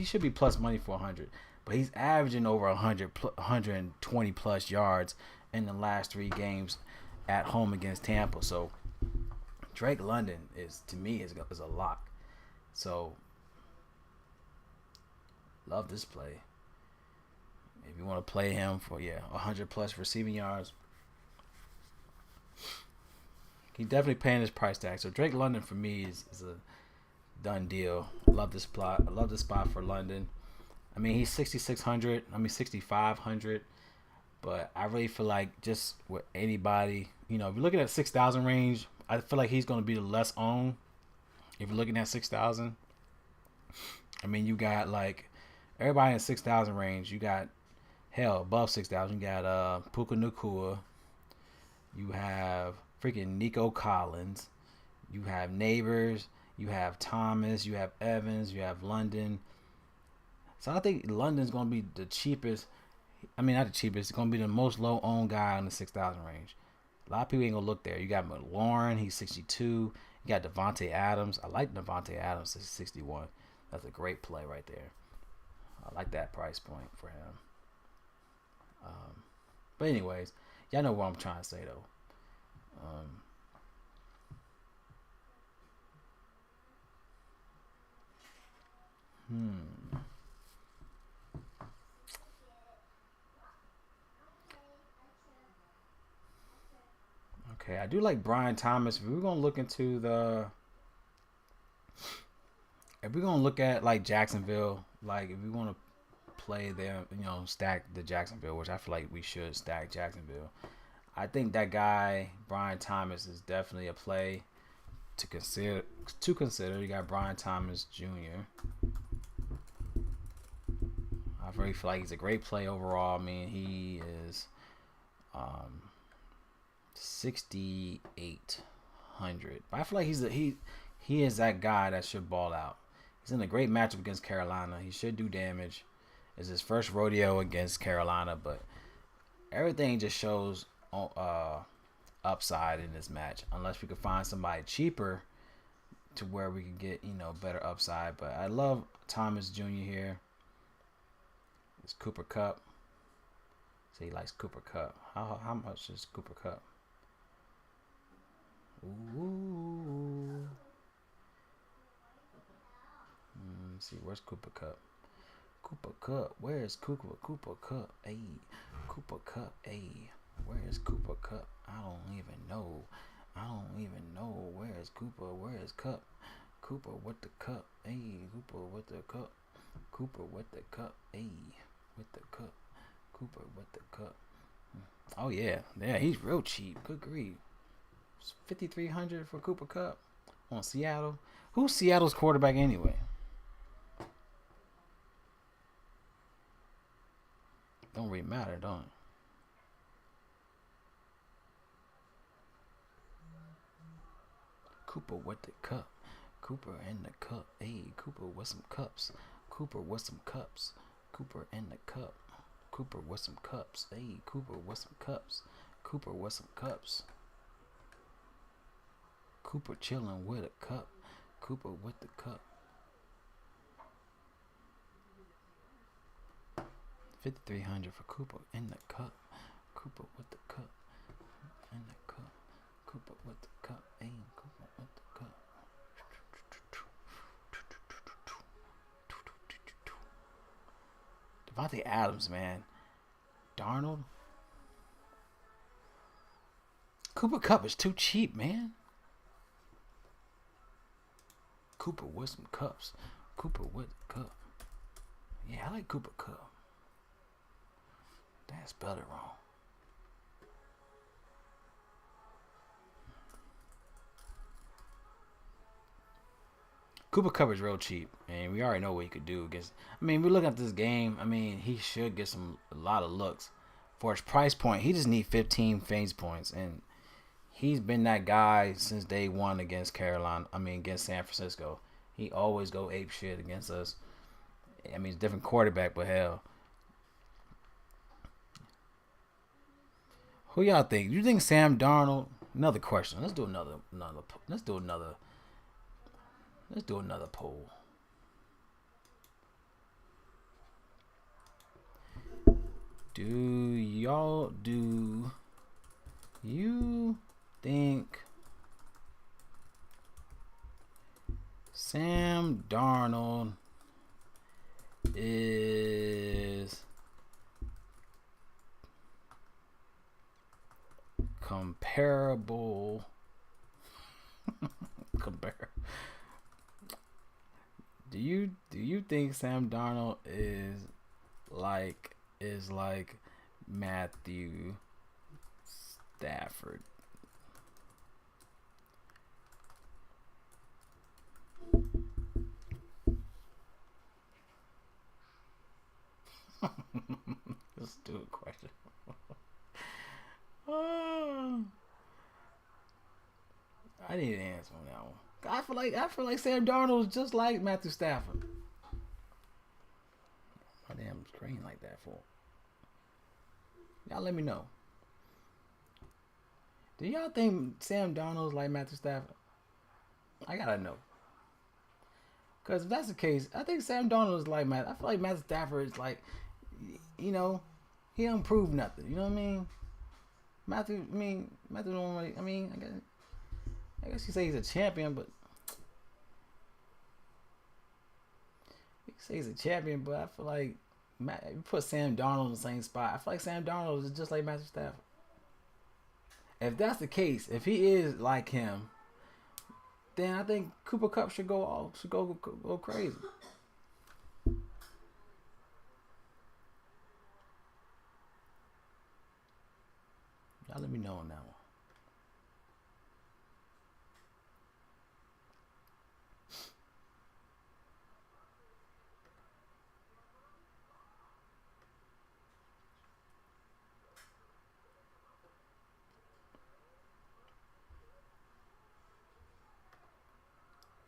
S1: should be plus money for 100. But he's averaging over 120 plus yards in the last 3 games at home against Tampa. So Drake London is a lock. So love this play. If you want to play him for 100+ receiving yards, he's definitely paying his price tag. So Drake London for me is a done deal. Love this spot. I love this spot for London. I mean, he's 6,600. 6,500. But I really feel like just with anybody, if you're looking at 6,000 range, I feel like he's going to be the less owned. If you're looking at 6,000, I mean, you got like everybody in 6,000 range. You got above 6,000. You got Puka Nacua. You have freaking Nico Collins. You have Neighbors. You have Thomas. You have Evans. You have London. So I think London's going to be the cheapest. I mean, not the cheapest. It's going to be the most low-owned guy in the 6,000 range. A lot of people ain't going to look there. You got McLaurin. He's 62. You got Devontae Adams. I like Devontae Adams. He's 61. That's a great play right there. I like that price point for him. But anyways, y'all know what I'm trying to say though. Okay, I do like Brian Thomas. If we're gonna look into if we're gonna look at like Jacksonville, like if we want to play there, stack the Jacksonville, which I feel like we should stack Jacksonville. I think that guy Brian Thomas is definitely a play to consider. You got Brian Thomas Jr. I really feel like he's a great play overall. I mean, he is 6,800. But I feel like he is that guy that should ball out. He's in a great matchup against Carolina. He should do damage. It's his first rodeo against Carolina, but everything just shows upside in this match. Unless we could find somebody cheaper to where we could get better upside. But I love Thomas Jr. here. It's Cooper Kupp. So he likes Cooper Kupp. How much is Cooper Kupp? Ooh. Let's see, where's Cooper Kupp? Cooper Kupp, where's Cooper Kupp? Hey, Cooper Kupp, hey, where's Cooper Kupp? I don't even know. Where's Cooper? Where's Kupp? Cooper with the cup, hey, Cooper with the cup. Cooper with the cup, hey, with the cup. Cooper with the cup. Oh yeah, he's real cheap. Good grief. 5,300 for Cooper Kupp on Seattle. Who's Seattle's quarterback anyway? Don't really matter, don't it? Cooper with the cup. Cooper in the cup. Hey, Cooper with some cups. Cooper with some cups. Cooper in the cup. Cooper with some cups. Hey, Cooper with some cups. Cooper with some cups. Cooper chilling with a cup. Cooper with the cup. 5,300 for Cooper in the cup. Cooper with the cup. In the cup. Cooper with the cup. Hey, Cooper with the cup. Devontae Adams, man. Darnold. Cooper Kupp is too cheap, man. Cooper with some cups. Cooper with the cup. Yeah, I like Cooper Kupp. That's spelled it wrong. Cooper Kupp is real cheap, and we already know what he could do against. I mean, we look at this game. I mean, he should get a lot of looks for his price point. He just needs 15 fantasy points, and he's been that guy since day one against Carolina. I mean, against San Francisco. He always go ape shit against us. I mean, it's a different quarterback, but hell. Who y'all think? You think Sam Darnold? Another question. Let's do another. Let's do another poll. Do you think Sam Darnold is comparable? Do you think Sam Darnold is like Matthew Stafford? Let's do a question. I need an answer on that one. I feel like Sam Darnold is just like Matthew Stafford. My damn screen like that for. Y'all let me know. Do y'all think Sam Darnold is like Matthew Stafford? I gotta know. Because if that's the case, I think Sam Darnold is like Matt. I feel like Matthew Stafford is like, He don't prove nothing. You know what I mean? Matthew don't really. I guess you say he's a champion, but you say he's a champion, but I feel like you put Sam Darnold in the same spot. I feel like Sam Darnold is just like Matthew Stafford. If that's the case, if he is like him, then I think Cooper Kupp should go crazy. Y'all let me know on that one.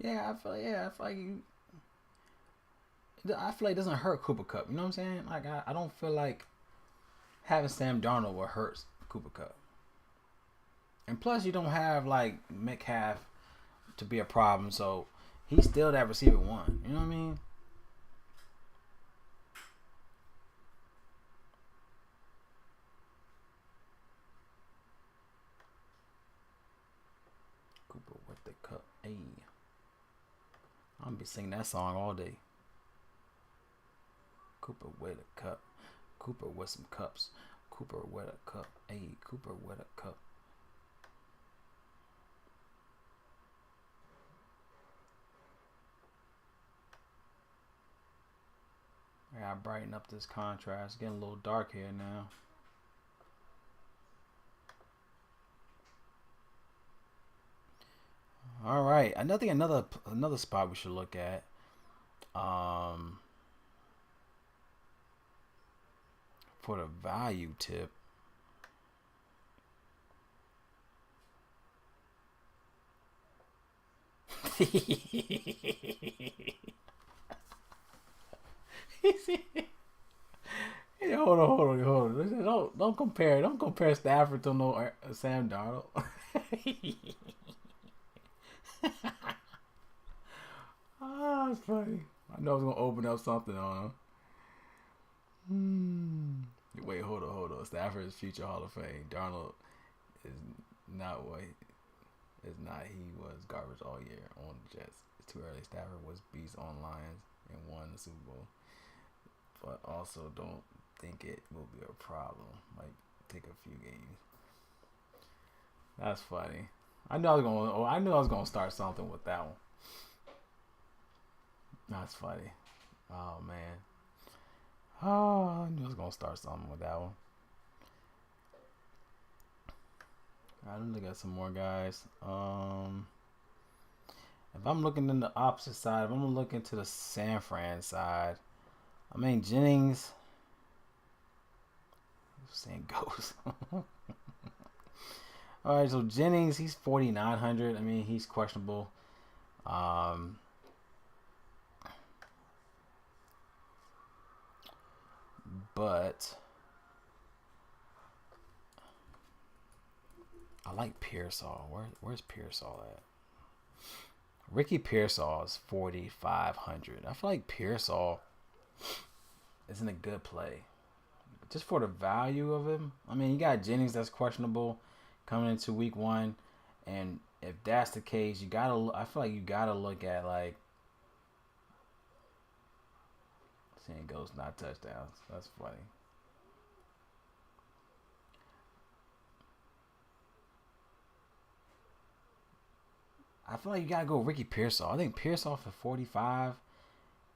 S1: I feel like it doesn't hurt Cooper Kupp. You know what I'm saying? Like I don't feel like having Sam Darnold will hurt Cooper Kupp. And plus, you don't have like Metcalf to be a problem, so he's still that receiver one. You know what I mean? Cooper with the cup. Hey. I'm gonna be singing that song all day. Cooper with a cup. Cooper with some cups. Cooper with a cup. Hey, Cooper with a cup. I gotta brighten up this contrast. It's getting a little dark here now. All right, another spot we should look at. For the value tip. Hold on. Don't compare Stafford to no Sam Darnold. Oh, that's funny. I know I was gonna open up something on him. Wait, hold on. Stafford is future Hall of Fame. Darnold is not what is not. He was garbage all year on the Jets. It's too early. Stafford was beast on Lions and won the Super Bowl. But also don't think it will be a problem. Might take a few games. That's funny. I knew I was gonna start something with that one. That's funny. Oh man. Oh, I knew I was gonna start something with that one. Alright, let me look at some more guys. If I'm looking in the opposite side, if I'm looking to the San Fran side, Jennings. Saying goes. All right, so Jennings, he's 4,900. He's questionable. But I like Pearsall. Where's Pearsall at? Ricky Pearsall is 4,500. I feel like Pearsall isn't a good play. Just for the value of him. You got Jennings that's questionable coming into week one. And if that's the case, I feel like you gotta look at like saying goes not touchdowns. That's funny. I feel like you gotta go Ricky Pearsall. I think Pearsall for 45.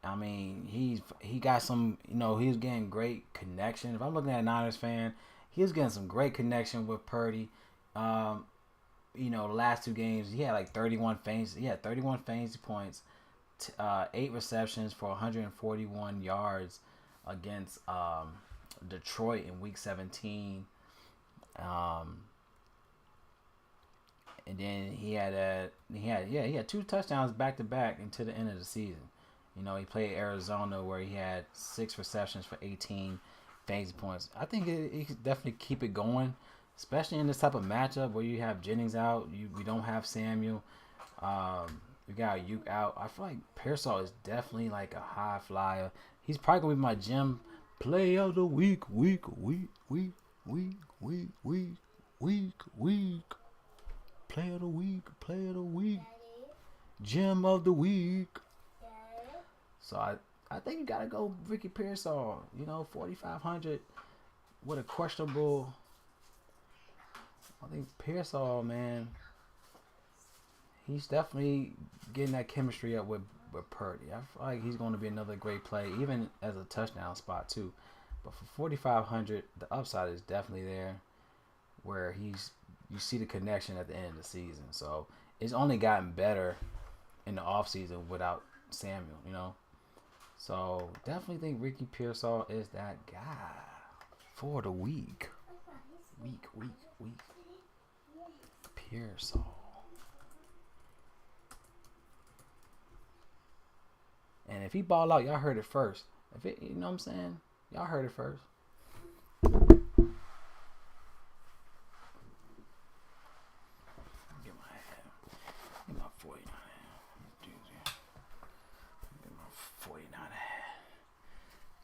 S1: He got some, he was getting great connection. If I'm looking at a Niners fan, he was getting some great connection with Purdy. The last two games, he had like 31 fantasy points, 8 receptions for 141 yards against Detroit in week 17. And then he had 2 touchdowns back to back into the end of the season. He played Arizona where he had 6 receptions for 18 fantasy points. I think he could definitely keep it going, especially in this type of matchup where you have Jennings out, we don't have Samuel, we got Ayuk out. I feel like Pearsall is definitely like a high flyer. He's probably gonna be my gym Play of the week. Play of the week. Gem of the week. So I think you gotta go Ricky Pearsall. 4,500 with a questionable. I think Pearsall, man, he's definitely getting that chemistry up with Purdy. I feel like he's going to be another great play, even as a touchdown spot too. But for 4,500, the upside is definitely there, where you see the connection at the end of the season. So it's only gotten better in the offseason without Samuel, So definitely think Ricky Pearsall is that guy for the week. Week. Pearsall. And if he ball out, y'all heard it first. You know what I'm saying? Y'all heard it first. Get my 49.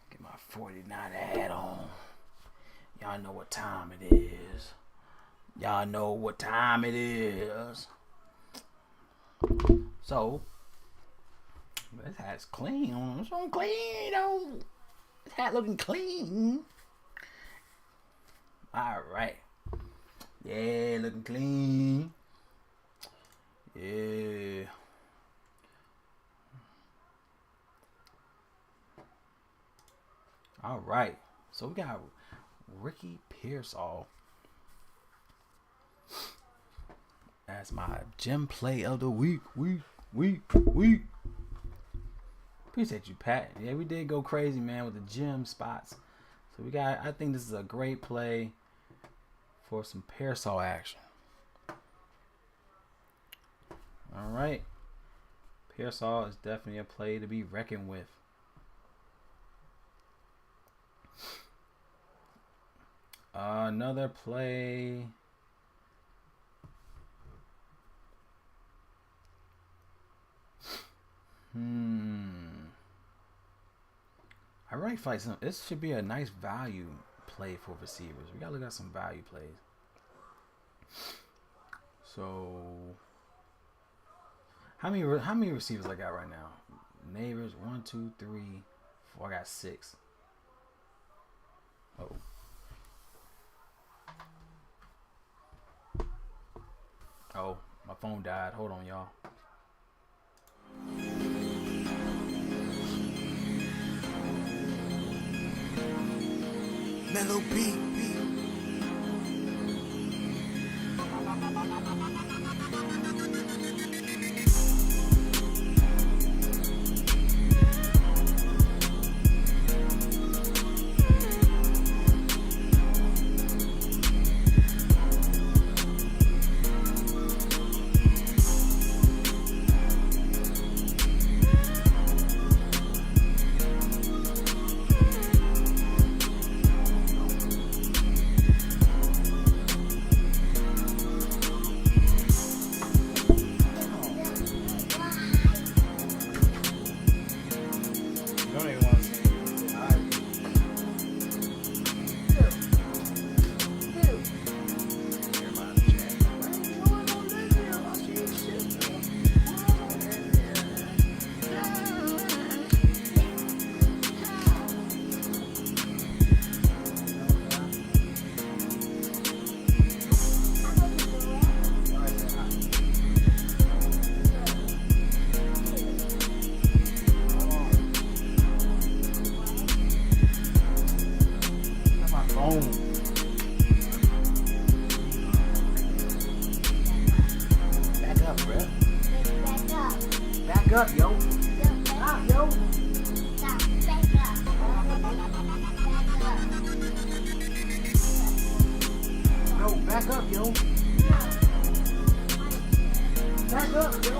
S1: Get my 49 hat on. Y'all know what time it is. So, this hat's clean. It's on clean, though. This hat looking clean. Alright. Yeah, looking clean. Yeah. Alright. So we got Ricky Pearsall as my gem play of the week. Appreciate you, Pat. Yeah, we did go crazy, man, with the gem spots. So I think this is a great play for some Pearsall action. All right. Pearsall is definitely a play to be reckoned with. Another play. I really feel like this should be a nice value play for receivers. We gotta look at some value plays. So, how many receivers I got right now? Neighbors, 1, 2, 3, 4. I got 6. Oh, my phone died. Hold on, y'all.
S4: Mellow beat.
S1: Back up, yo. Stop, yo.
S2: Stop. Back up.
S1: Yo, back up, yo. Back up, yo.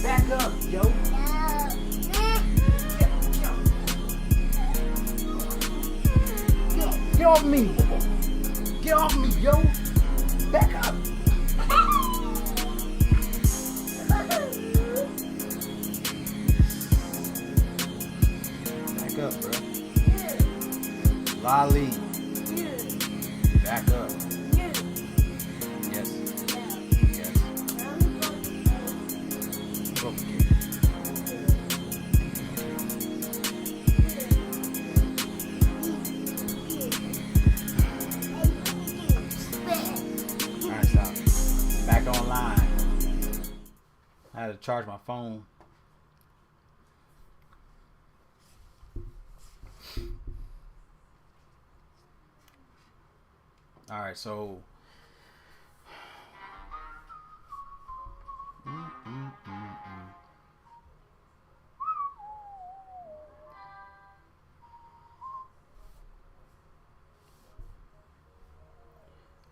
S1: Back up, yo. Get off me. Get off me, yo. Back up. up, bro. Lolly. Back up. Yes. Yes. Book it. Alright, stop. Back online. I had to charge my phone. Alright, so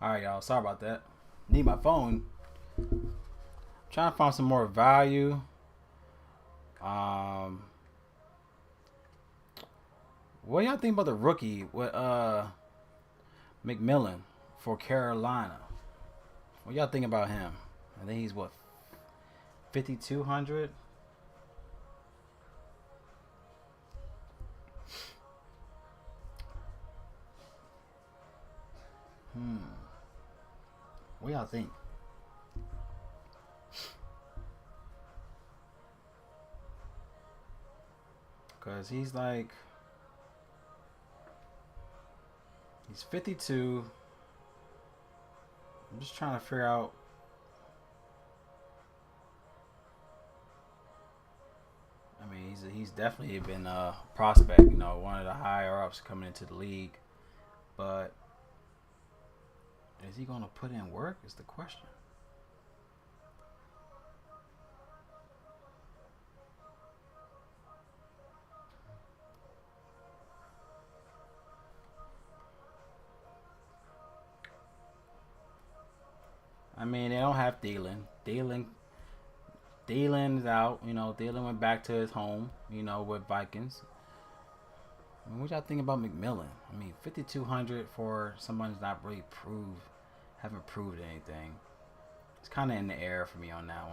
S1: Alright, y'all. Sorry about that. Need my phone. Trying to find some more value. What y'all think about the rookie with McMillan for Carolina? What y'all think about him? I think he's what, 5,200. What y'all think? Cause he's 52. I'm just trying to figure out. I mean, he's definitely been a prospect, you know, one of the higher ups coming into the league. But is he going to put in work is the question. I mean, they don't have Thielen. Thielen's out. You know, Thielen went back to his home, you know, with Vikings. I mean, what y'all think about McMillan? I mean, 5,200 for someone who's not really haven't proved anything. It's kind of in the air for me on that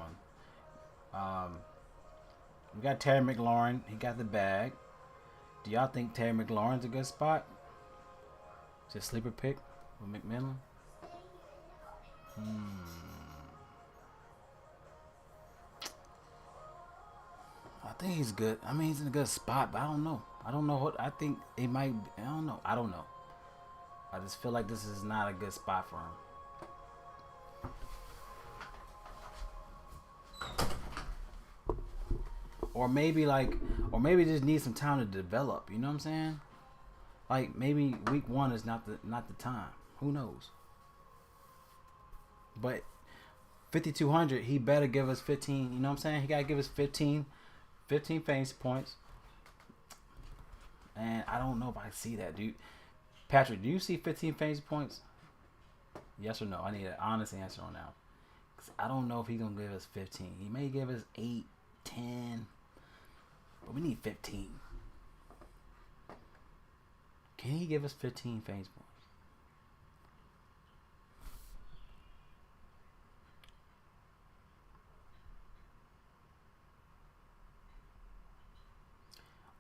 S1: one. We got Terry McLaurin. He got the bag. Do y'all think Terry McLaurin's a good spot? Is it a sleeper pick with McMillan? I think he's good. I mean, he's in a good spot, but I don't know. I don't know what I think it might. I don't know. I don't know. I just feel like this is not a good spot for him. Or maybe just need some time to develop. You know what I'm saying? Like maybe week 1 is not the time. Who knows? But 5,200, he better give us 15. You know what I'm saying? He gotta give us 15 fantasy points. And I don't know if I see that, dude. Patrick, do you see 15 fantasy points? Yes or no? I need an honest answer on that. Cause I don't know if he's gonna give us 15. He may give us 8, 10, but we need 15. Can he give us 15 fantasy points?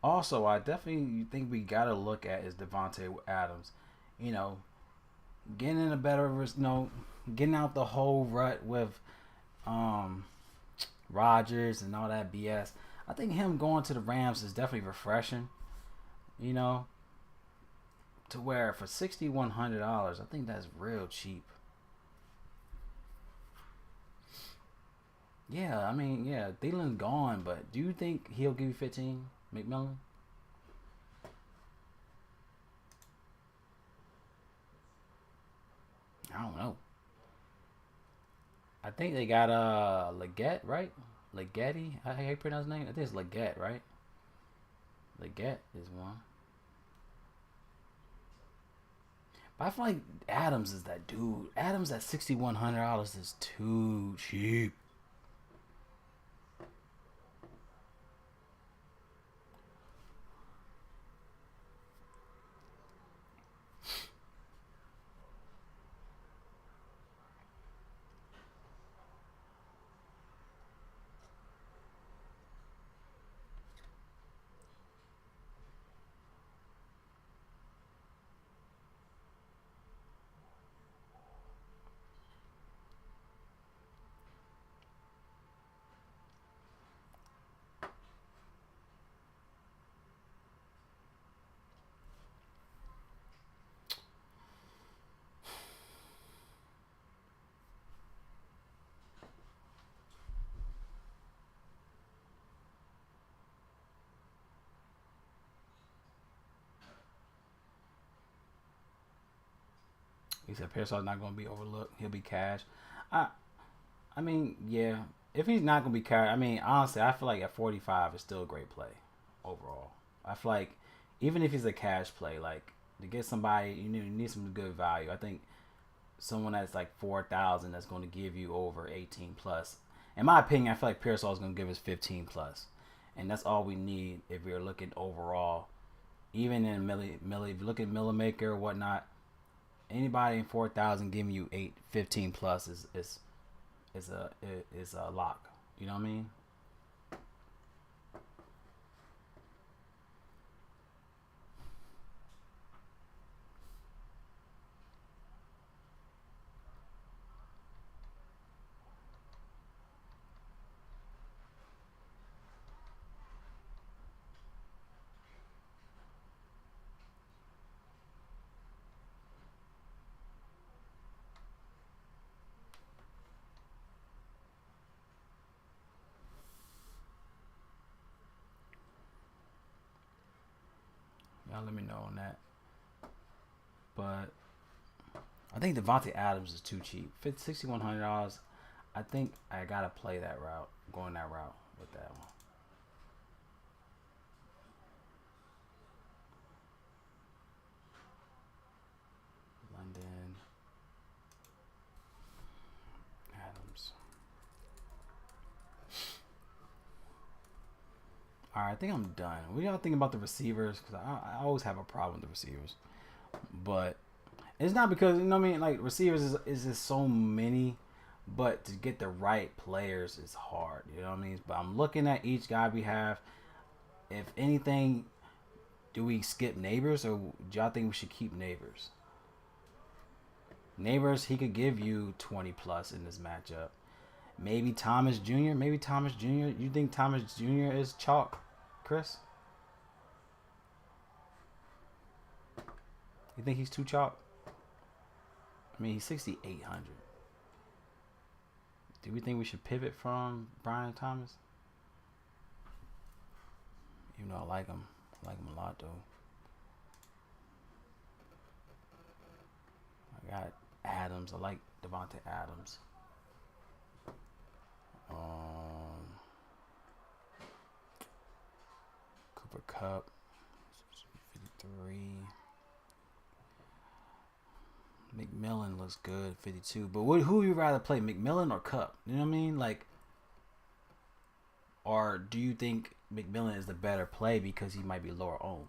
S1: Also, I definitely think we gotta look at is Devontae Adams. You know, getting in a better, getting out the whole rut with Rodgers and all that BS. I think him going to the Rams is definitely refreshing. You know, to where for $6,100, I think that's real cheap. Yeah, I mean, yeah, Thielen's gone, but do you think he'll give you 15, McMillan? I don't know. I think they got Leggett, right? Leggetti? How you pronounce his name? I think it's Leggett, right? Leggett is one. But I feel like Adams is that dude. Adams at $6,100 is too cheap. He said Pearsall's not going to be overlooked. He'll be cash. I I mean, yeah. If he's not going to be cash, I mean, honestly, I feel like at 45 it's still a great play overall. I feel like even if he's a cash play, like to get somebody, you need some good value. I think someone that's like 4,000 that's going to give you over 18 plus. In my opinion, I feel like Pearsall is going to give us 15 plus, and that's all we need if we're looking overall. Even in Millie, if you look at Millimaker or whatnot, anybody in 4,000 giving you 15 plus is a lock. You know what I mean? Y'all let me know on that. But I think Devontae Adams is too cheap. $6,100. I think I gotta play that route. Going that route with that one. London Adams. All right, I think I'm done. What do y'all think about the receivers? Because I always have a problem with the receivers, but it's not because you know what I mean. Like receivers is just so many, but to get the right players is hard. You know what I mean? But I'm looking at each guy we have. If anything, do we skip Neighbors or do y'all think we should keep Neighbors? Neighbors, he could give you 20 plus in this matchup. Maybe Thomas Jr. Maybe Thomas Jr. You think Thomas Jr. is chalk, Chris? You think he's too chalk? I mean, he's 6,800. Do we think we should pivot from Brian Thomas? Even though I like him a lot though. I got Adams. I like Devontae Adams. Cooper Kupp, 53. McMillan looks good, 52. But who would you rather play, McMillan or Kupp? You know what I mean? Like, or do you think McMillan is the better play because he might be lower owned?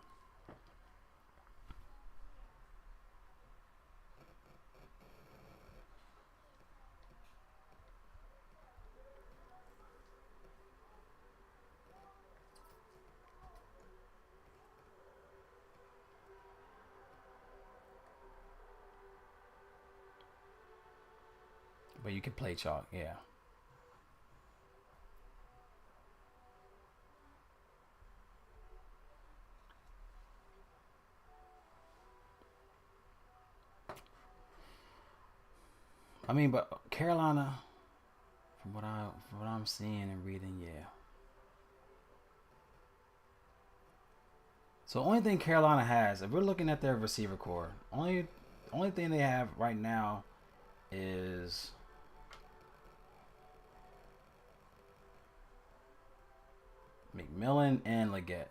S1: But you can play chalk, yeah. I mean, but Carolina, from what I'm seeing and reading, yeah. So only thing Carolina has, if we're looking at their receiver core, only thing they have right now is McMillan and Leggett.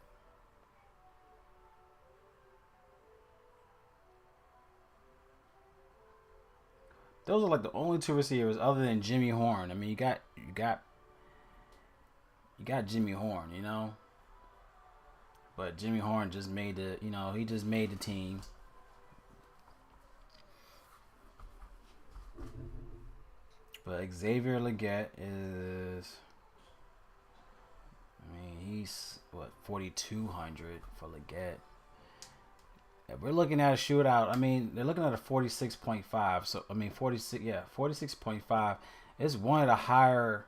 S1: Those are like the only two receivers other than Jimmy Horn. I mean, you got Jimmy Horn, you know. But Jimmy Horn just made he just made the team. But Xavier Leggett is, I mean, he's what, 4,200 for Leggett. If we're looking at a shootout, I mean, they're looking at a 46.5. So I mean, 46.5 is one of the higher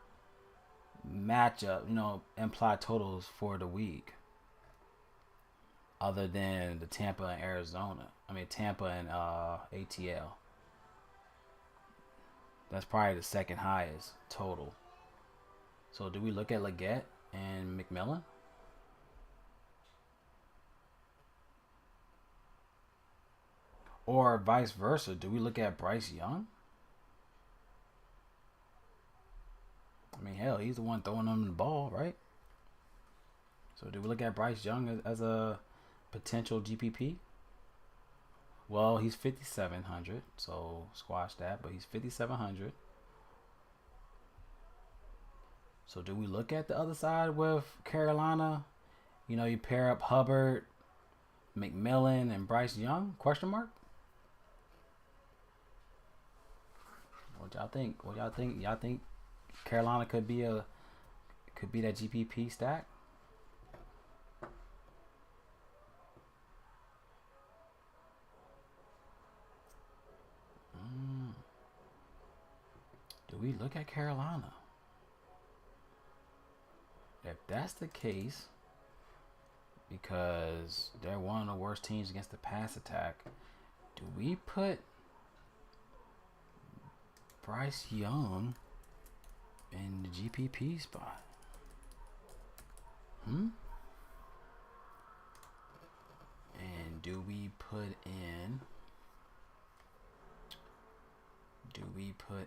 S1: matchup, implied totals for the week. Other than the Tampa and Arizona. I mean, Tampa and ATL. That's probably the second highest total. So do we look at Leggett and McMillan? Or vice versa. Do we look at Bryce Young? I mean, hell, he's the one throwing them the ball, right? So do we look at Bryce Young as a potential GPP? Well, he's 5,700, so squash that, but he's 5,700. So do we look at the other side with Carolina? You know, you pair up Hubbard, McMillan, and Bryce Young? Question mark? What y'all think? What y'all think? Y'all think Carolina could be that GPP stack? Do we look at Carolina? If that's the case, because they're one of the worst teams against the pass attack, do we put Bryce Young in the GPP spot? And do we put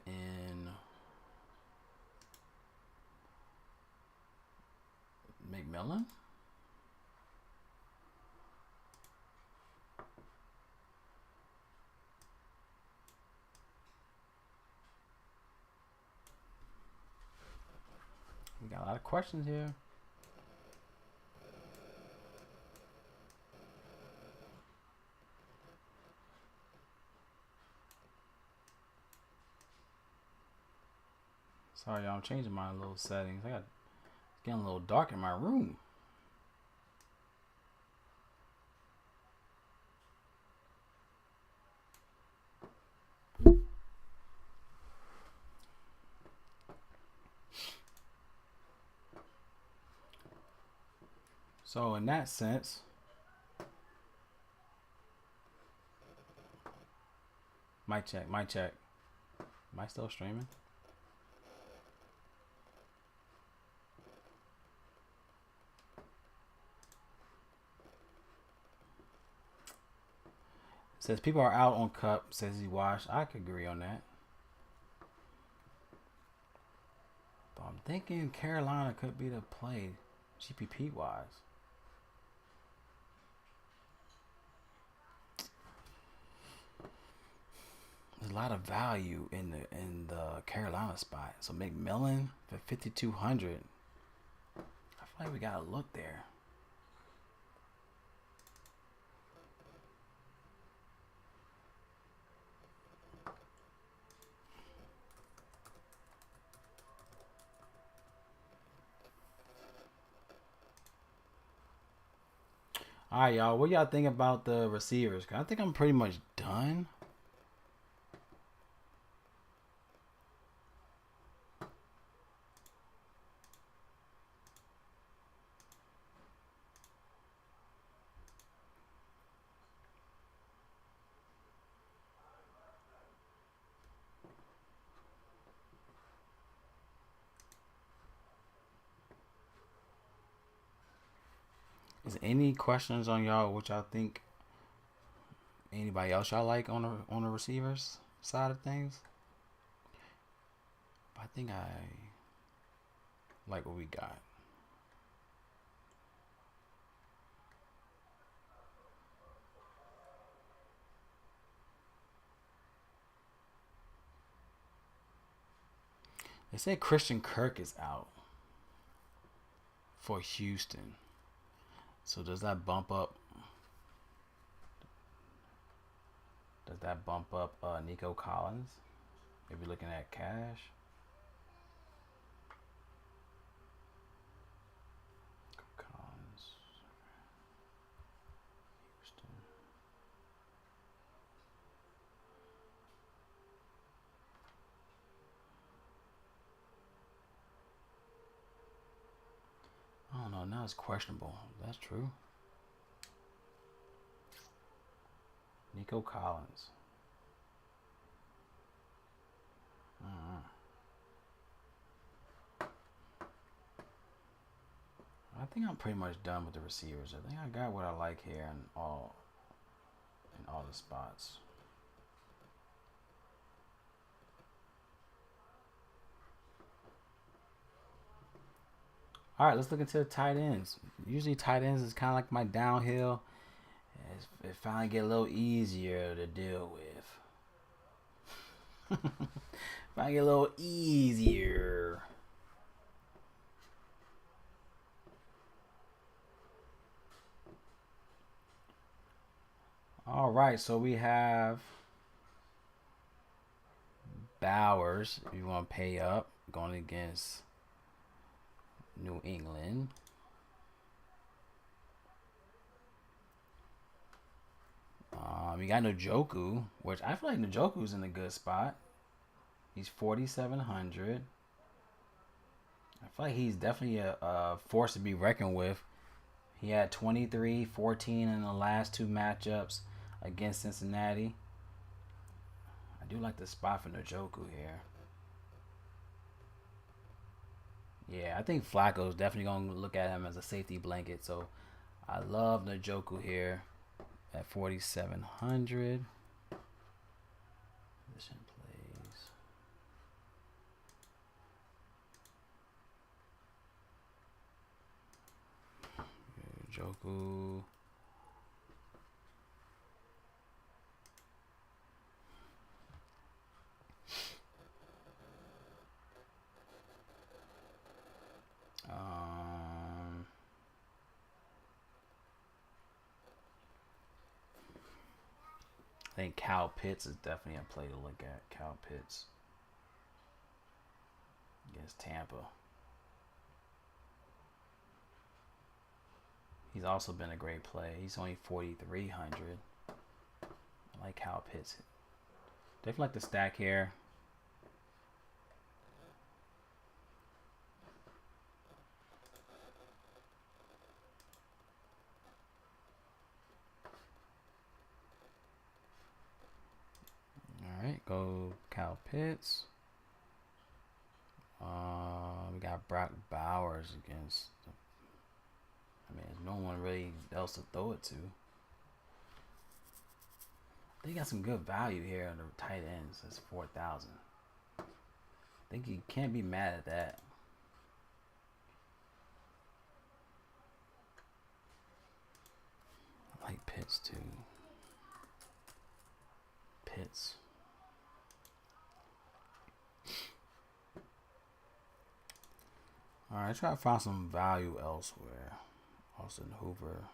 S1: in McMillan? We got a lot of questions here. Sorry, y'all, I'm changing my little settings. It's getting a little dark in my room. So in that sense, mic check. Am I still streaming? Says people are out on Cup, says he washed. I could agree on that. But I'm thinking Carolina could be the play GPP wise. There's a lot of value in the Carolina spot. So McMillan for 5,200. I feel like we gotta look there. All right, y'all. What y'all think about the receivers? 'Cause I think I'm pretty much done. Is any questions on y'all? What y'all think? Anybody else y'all like on the receivers side of things? I think I like what we got. They say Christian Kirk is out for Houston. So does that bump up? Nico Collins? Maybe looking at cash. Collins. Houston. I don't know. Now it's questionable. That's true. Nico Collins. I think I'm pretty much done with the receivers. I think I got what I like here in all the spots. All right, let's look into the tight ends. Usually tight ends is kind of like my downhill. It finally get a little easier to deal with. Finally get a little easier. All right, so we have Bowers. If you want to pay up, going against New England. You got Njoku, which I feel like Njoku's in a good spot. He's 4,700. I feel like he's definitely a force to be reckoned with. He had 23, 14 in the last two matchups against Cincinnati. I do like the spot for Njoku here. Yeah, I think Flacco's definitely going to look at him as a safety blanket. So I love Njoku here at 4,700. Position plays. Njoku. I think Cal Pitts is definitely a play to look at. Cal Pitts against Tampa. He's also been a great play. He's only 4,300. I like Cal Pitts. Definitely like the stack here. All right, go Cal Pitts. We got Brock Bowers against. I mean, there's no one really else to throw it to. They got some good value here on the tight ends. That's 4,000. I think you can't be mad at that. I like Pitts too. Pitts. Alright, try to find some value elsewhere. Austin Hoover.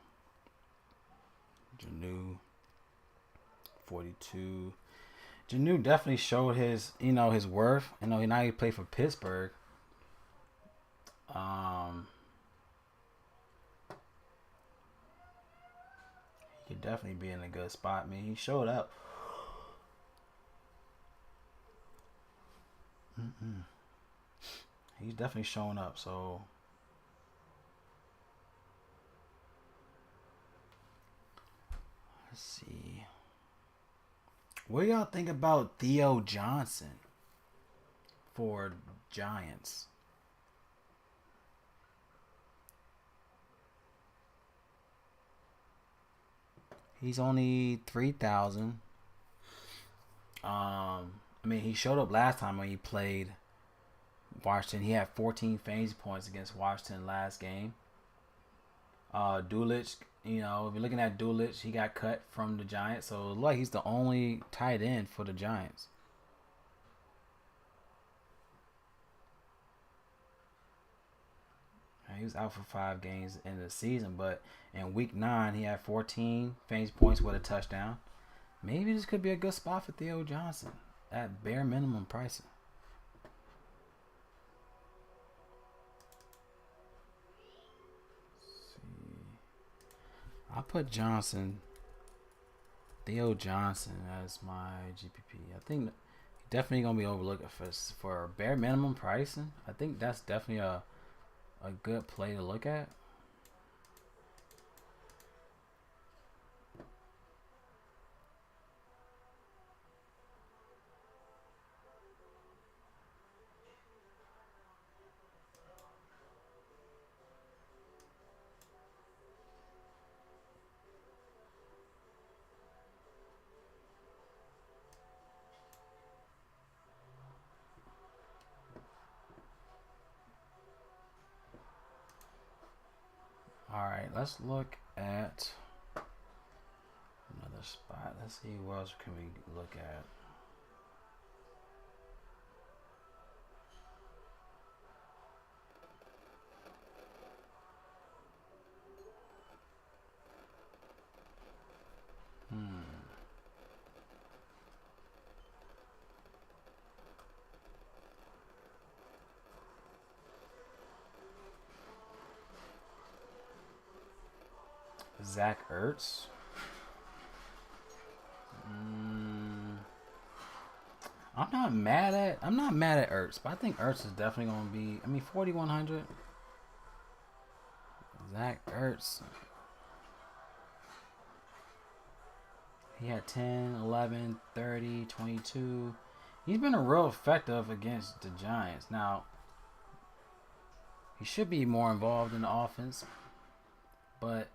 S1: Janu. 42. Janu definitely showed his, his worth. Now he played for Pittsburgh. He could definitely be in a good spot. I mean, he showed up. He's definitely showing up, so let's see. What do y'all think about Theo Johnson for Giants? He's only 3,000. I mean, he showed up last time when he played Washington. He had 14 fantasy points against Washington last game. Dulich, if you're looking at Dulich, he got cut from the Giants, so like he's the only tight end for the Giants. He was out for 5 games in the season, but in week 9 he had 14 fantasy points with a touchdown. Maybe this could be a good spot for Theo Johnson at bare minimum pricing. I'll put Theo Johnson as my GPP. I think definitely gonna be overlooked for bare minimum pricing. I think that's definitely a good play to look at. right, let's look at another spot. Let's see what else can we look at. Zach Ertz. I'm not mad at Ertz, but I think Ertz is definitely gonna be. I mean, 4,100. Zach Ertz. He had 10, 11, 30, 22. He's been a real effective against the Giants. Now, he should be more involved in the offense, but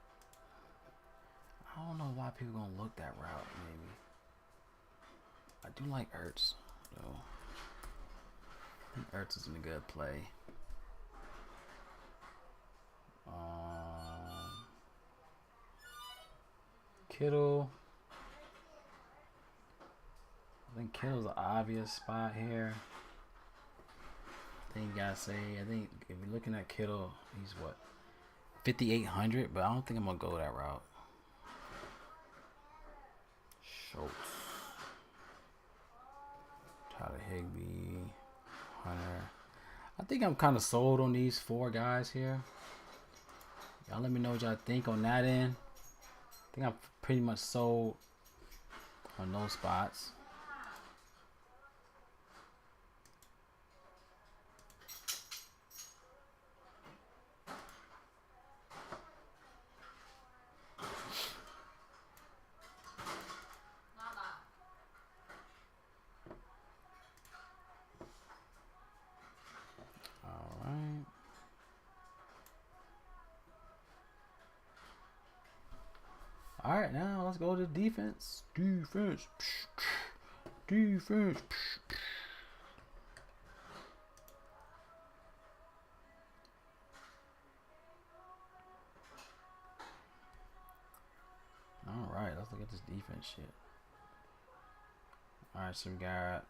S1: I don't know why people gonna look that route. Maybe I do like Ertz, though. I think Ertz is in a good play. Kittle. I think Kittle's an obvious spot here. I think you gotta say. I think if you're looking at Kittle, he's what, 5,800, but I don't think I'm gonna go that route. Schultz, Tyler Higbee, Hunter. I think I'm kind of sold on these 4 guys here. Y'all let me know what y'all think on that end. I think I'm pretty much sold on those spots. All right, now let's go to defense. Defense. Defense. All right, let's look at this defense shit. All right, so we got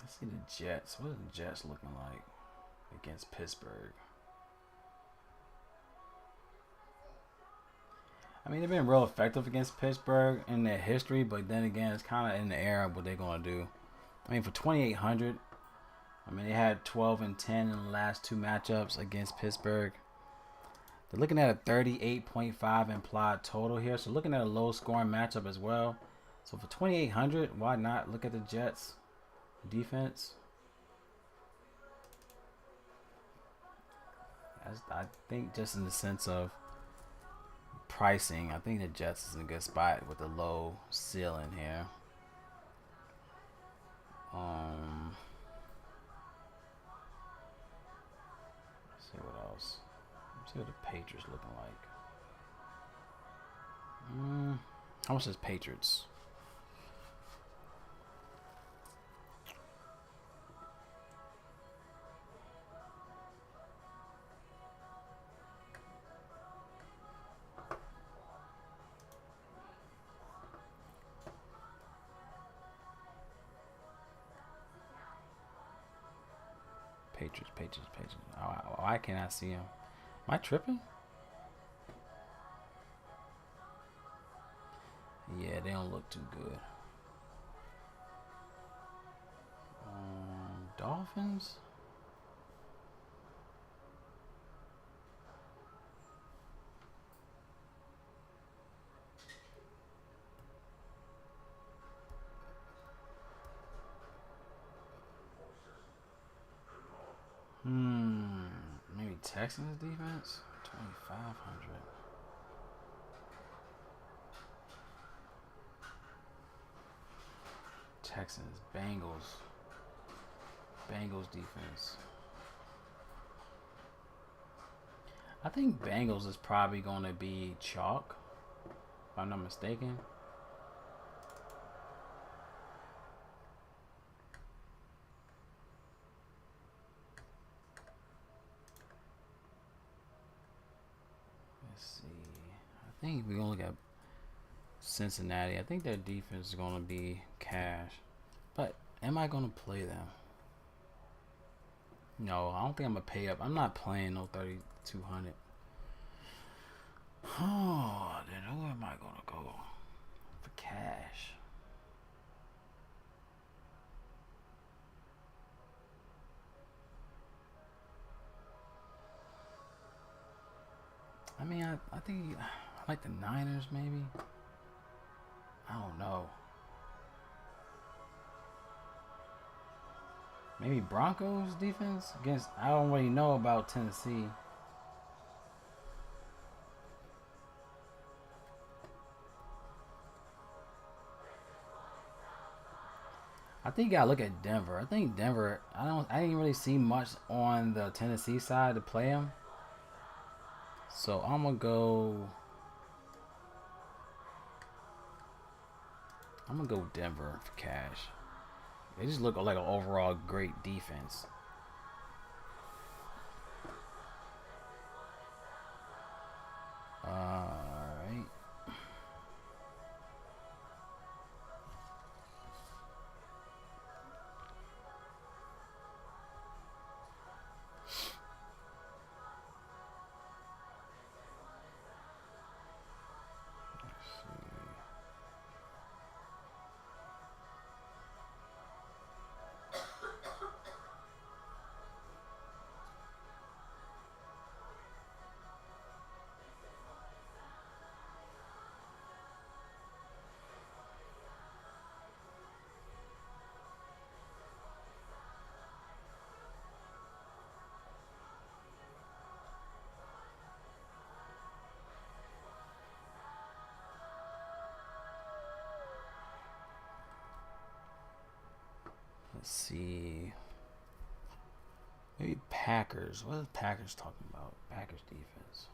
S1: let's see the Jets. What are the Jets looking like against Pittsburgh? I mean, they've been real effective against Pittsburgh in their history, but then again, it's kind of in the air what they're going to do. I mean, for 2,800, I mean, they had 12 and 10 in the last 2 matchups against Pittsburgh. They're looking at a 38.5 implied total here, so looking at a low-scoring matchup as well. So for 2,800, why not look at the Jets defense? I think just in the sense of pricing, I think the Jets is in a good spot with a low ceiling here. Let's see what else. Let's see what the Patriots looking like. How much is Patriots? Patriots. Why can't I see him? Am I tripping? Yeah, they don't look too good. Dolphins? Maybe Texans defense? 2,500. Texans, Bengals defense. I think Bengals is probably going to be chalk, if I'm not mistaken. think we're gonna look at Cincinnati. I think their defense is gonna be cash. But am I gonna play them? No, I don't think I'm gonna pay up. I'm not playing no 3,200. Oh, then where am I gonna go for cash? I mean, I think I like the Niners, maybe. I don't know. Maybe Broncos defense against. I don't really know about Tennessee. I think you gotta look at Denver. I think Denver. I didn't really see much on the Tennessee side to play them. So I'm gonna go. I'm gonna go Denver for cash. They just look like an overall great defense. Alright. Let's see. Maybe Packers. What is Packers talking about? Packers defense.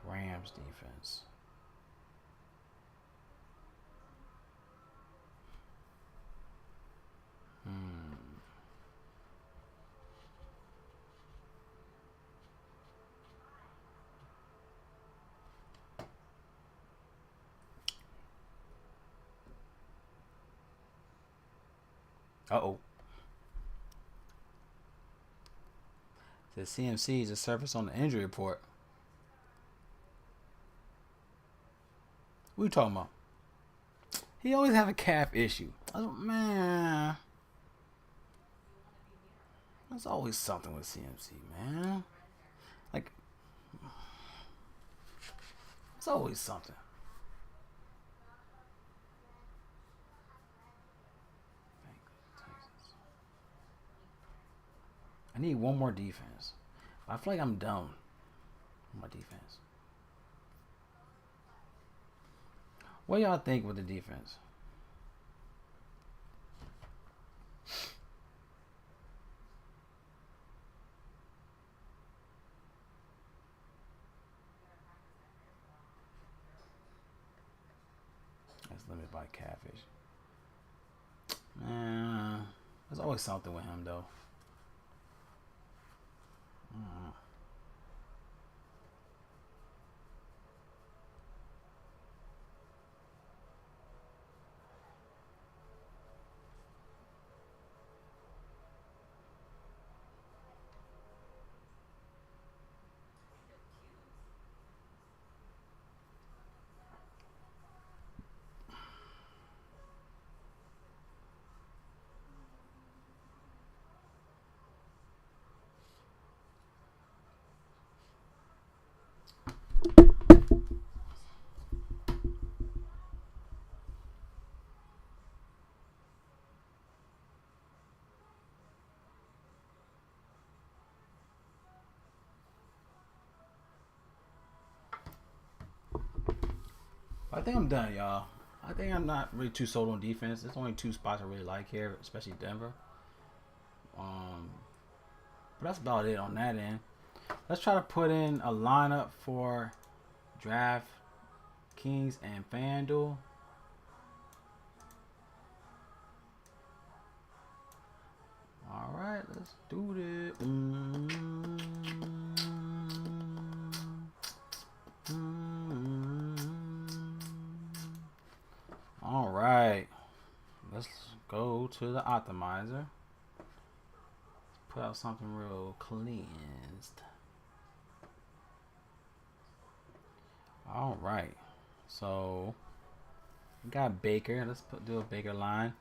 S1: Rams defense. Uh-oh. The CMC is a surface on the injury report. What are you talking about? He always have a calf issue. Man. There's always something with CMC, man. Like, it's always something. I need one more defense. I feel like I'm done with my defense. What y'all think with the defense? That's limited by catfish. There's always something with him, though. I think I'm done, y'all. I think I'm not really too sold on defense. There's only two spots I really like here, especially Denver. But that's about it on that end. Let's try to put in a lineup for Draftkings and FanDuel. All right, let's do this. All right. Let's go to the optimizer. Put out something real cleansed. All right. So we got Baker. Let's do a Baker line.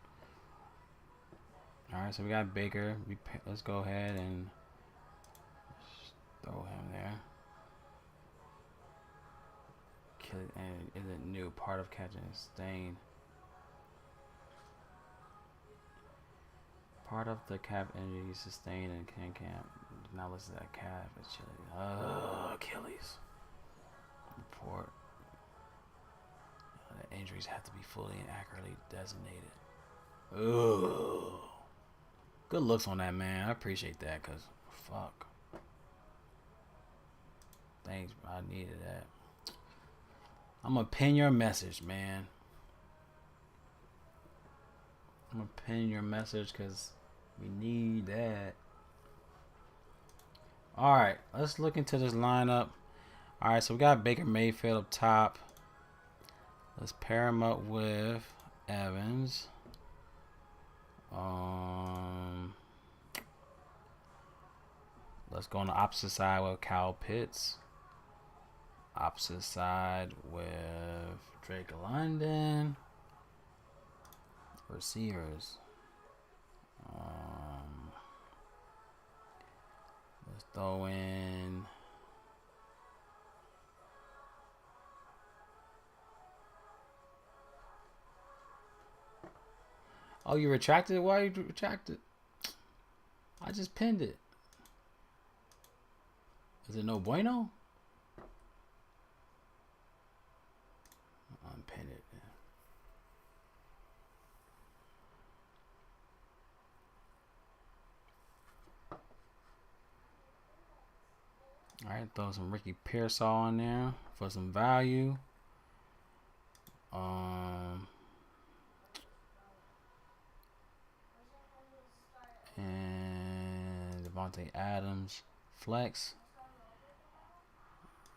S1: All right. So we got Baker. Let's go ahead and throw him there. Kill it, and is it new part of catching a stain? Part of the cap injury sustained in camp. Now listen to that calf. It's chilly. Achilles. Report. The injuries have to be fully and accurately designated. Ugh. Good looks on that, man. I appreciate that, cause fuck. Thanks, bro. I needed that. I'm gonna pin your message, man. I'm gonna pin your message because we need that. All right, let's look into this lineup. All right, so we got Baker Mayfield up top. Let's pair him up with Evans. Let's go on the opposite side with Kyle Pitts. Opposite side with Drake London. Receivers. Let's throw in. Oh, you retracted it? Why you retracted? I just pinned it. Is it no bueno? Unpin it. Alright, throw some Ricky Pearsall in there for some value. And Devontae Adams flex.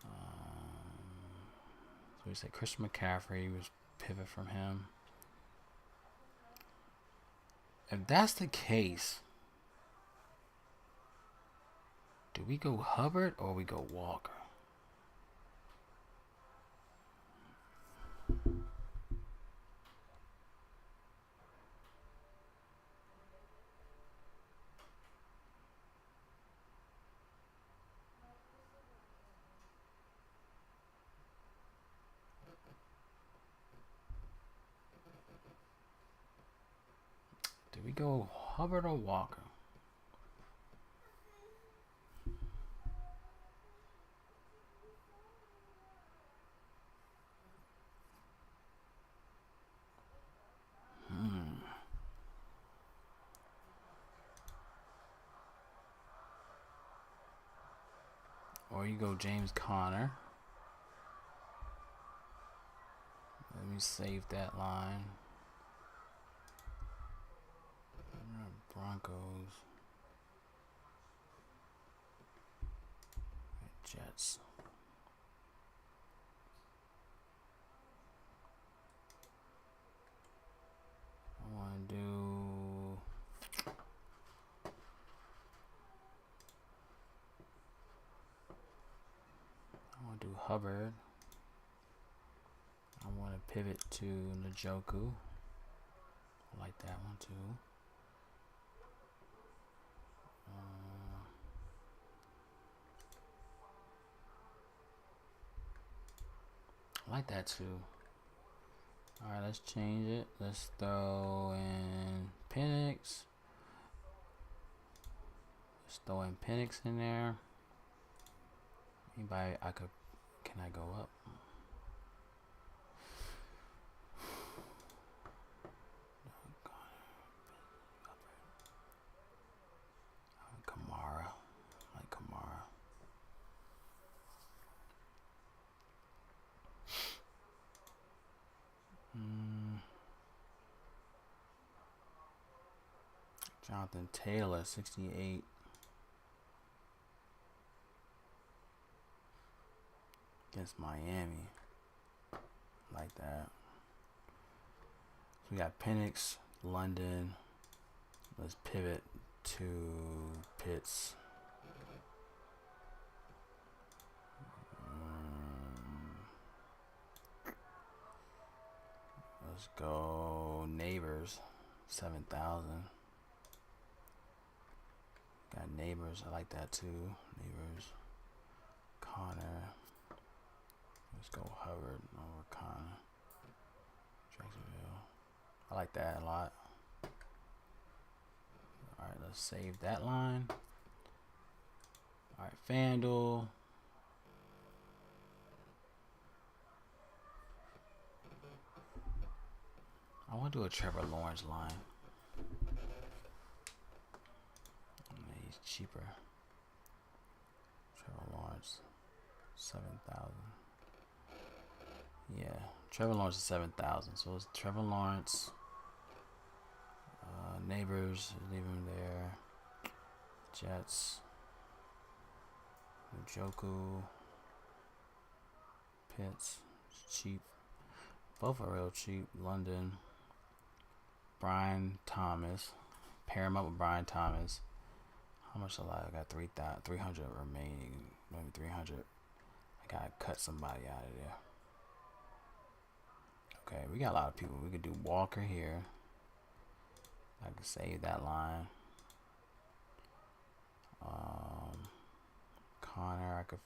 S1: So we say Christian McCaffrey was pivot from him. If that's the case, do we go Hubbard or we go Walker? Do we go Hubbard or Walker? Or you go James Conner. Let me save that line. Broncos. Jets. I want to do Hubbard. I want to pivot to Njoku. I like that one too. I like that too. Alright, let's change it. Let's throw in Penix. Let's throw in Penix in there. Anybody can I go up? Kamara. I like Kamara. Jonathan Taylor, 68. Against Miami. Like that. We got Penix, London. Let's pivot to Pitts. Let's go Neighbors, 7,000. Got Neighbors, I like that too. Neighbors, Connor. Let's go Hubbard over Connor. Jacksonville, I like that a lot. All right, let's save that line. All right, FanDuel. I want to do a Trevor Lawrence line. He's cheaper. Trevor Lawrence, 7,000. Yeah, Trevor Lawrence is 7,000. So it's Trevor Lawrence. Neighbors isn't even there. Jets. Njoku. Pitts. It's cheap. Both are real cheap. London. Brian Thomas. Pair him up with Brian Thomas. How much alive? I got 300 remaining. Maybe 300. I gotta cut somebody out of there. Okay, we got a lot of people. We could do Walker here. I can save that line. Connor, I could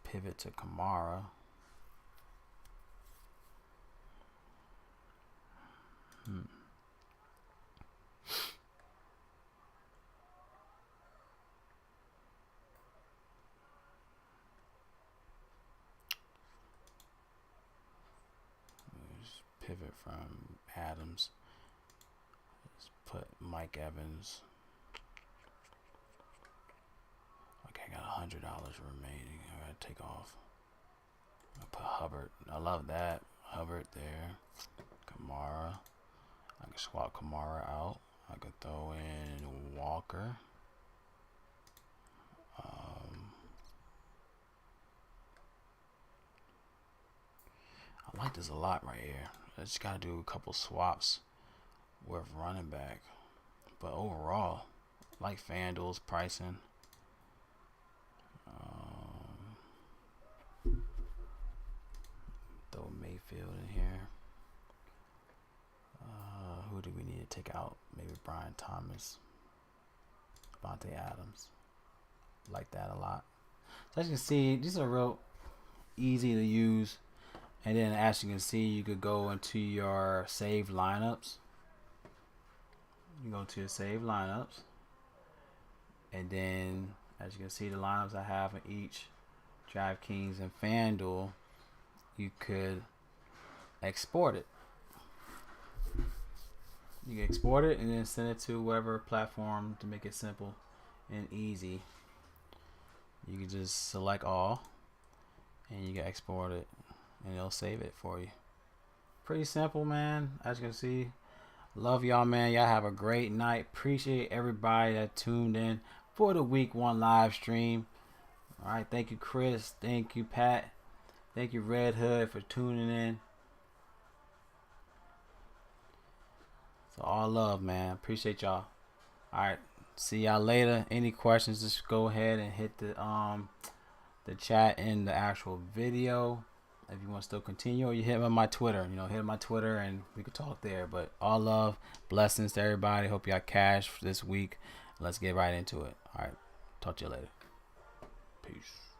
S1: pivot to Kamara. Just pivot from Adams. Let's put Mike Evans. Okay, I got $100 remaining. I gotta take off. I put Hubbard. I love that. Hubbard there. Kamara. I can swap Kamara out. I could throw in Walker. I like this a lot right here. I just gotta do a couple swaps with running back. But overall, I like FanDuel's pricing. Throw Mayfield in here. Who do we need to take out? Maybe Brian Thomas. Devontae Adams. Like that a lot. So as you can see, these are real easy to use. And then as you can see, you could go into your saved lineups. You go to your saved lineups. And then as you can see, the lineups I have in each Draftkings and FanDuel, you could export it. You can export it and then send it to whatever platform to make it simple and easy. You can just select all and you can export it and it'll save it for you. Pretty simple, man. As you can see, love y'all, man. Y'all have a great night. Appreciate everybody that tuned in for the week 1 live stream. All right, thank you, Chris. Thank you, Pat. Thank you, Red Hood, for tuning in. So all love, man. Appreciate y'all. All right, see y'all later. Any questions, just go ahead and hit the chat in the actual video if you want to still continue, or you hit my Twitter. Hit my Twitter and we could talk there. But all love, blessings to everybody. Hope y'all cash this week. Let's get right into it. All right, talk to you later. Peace.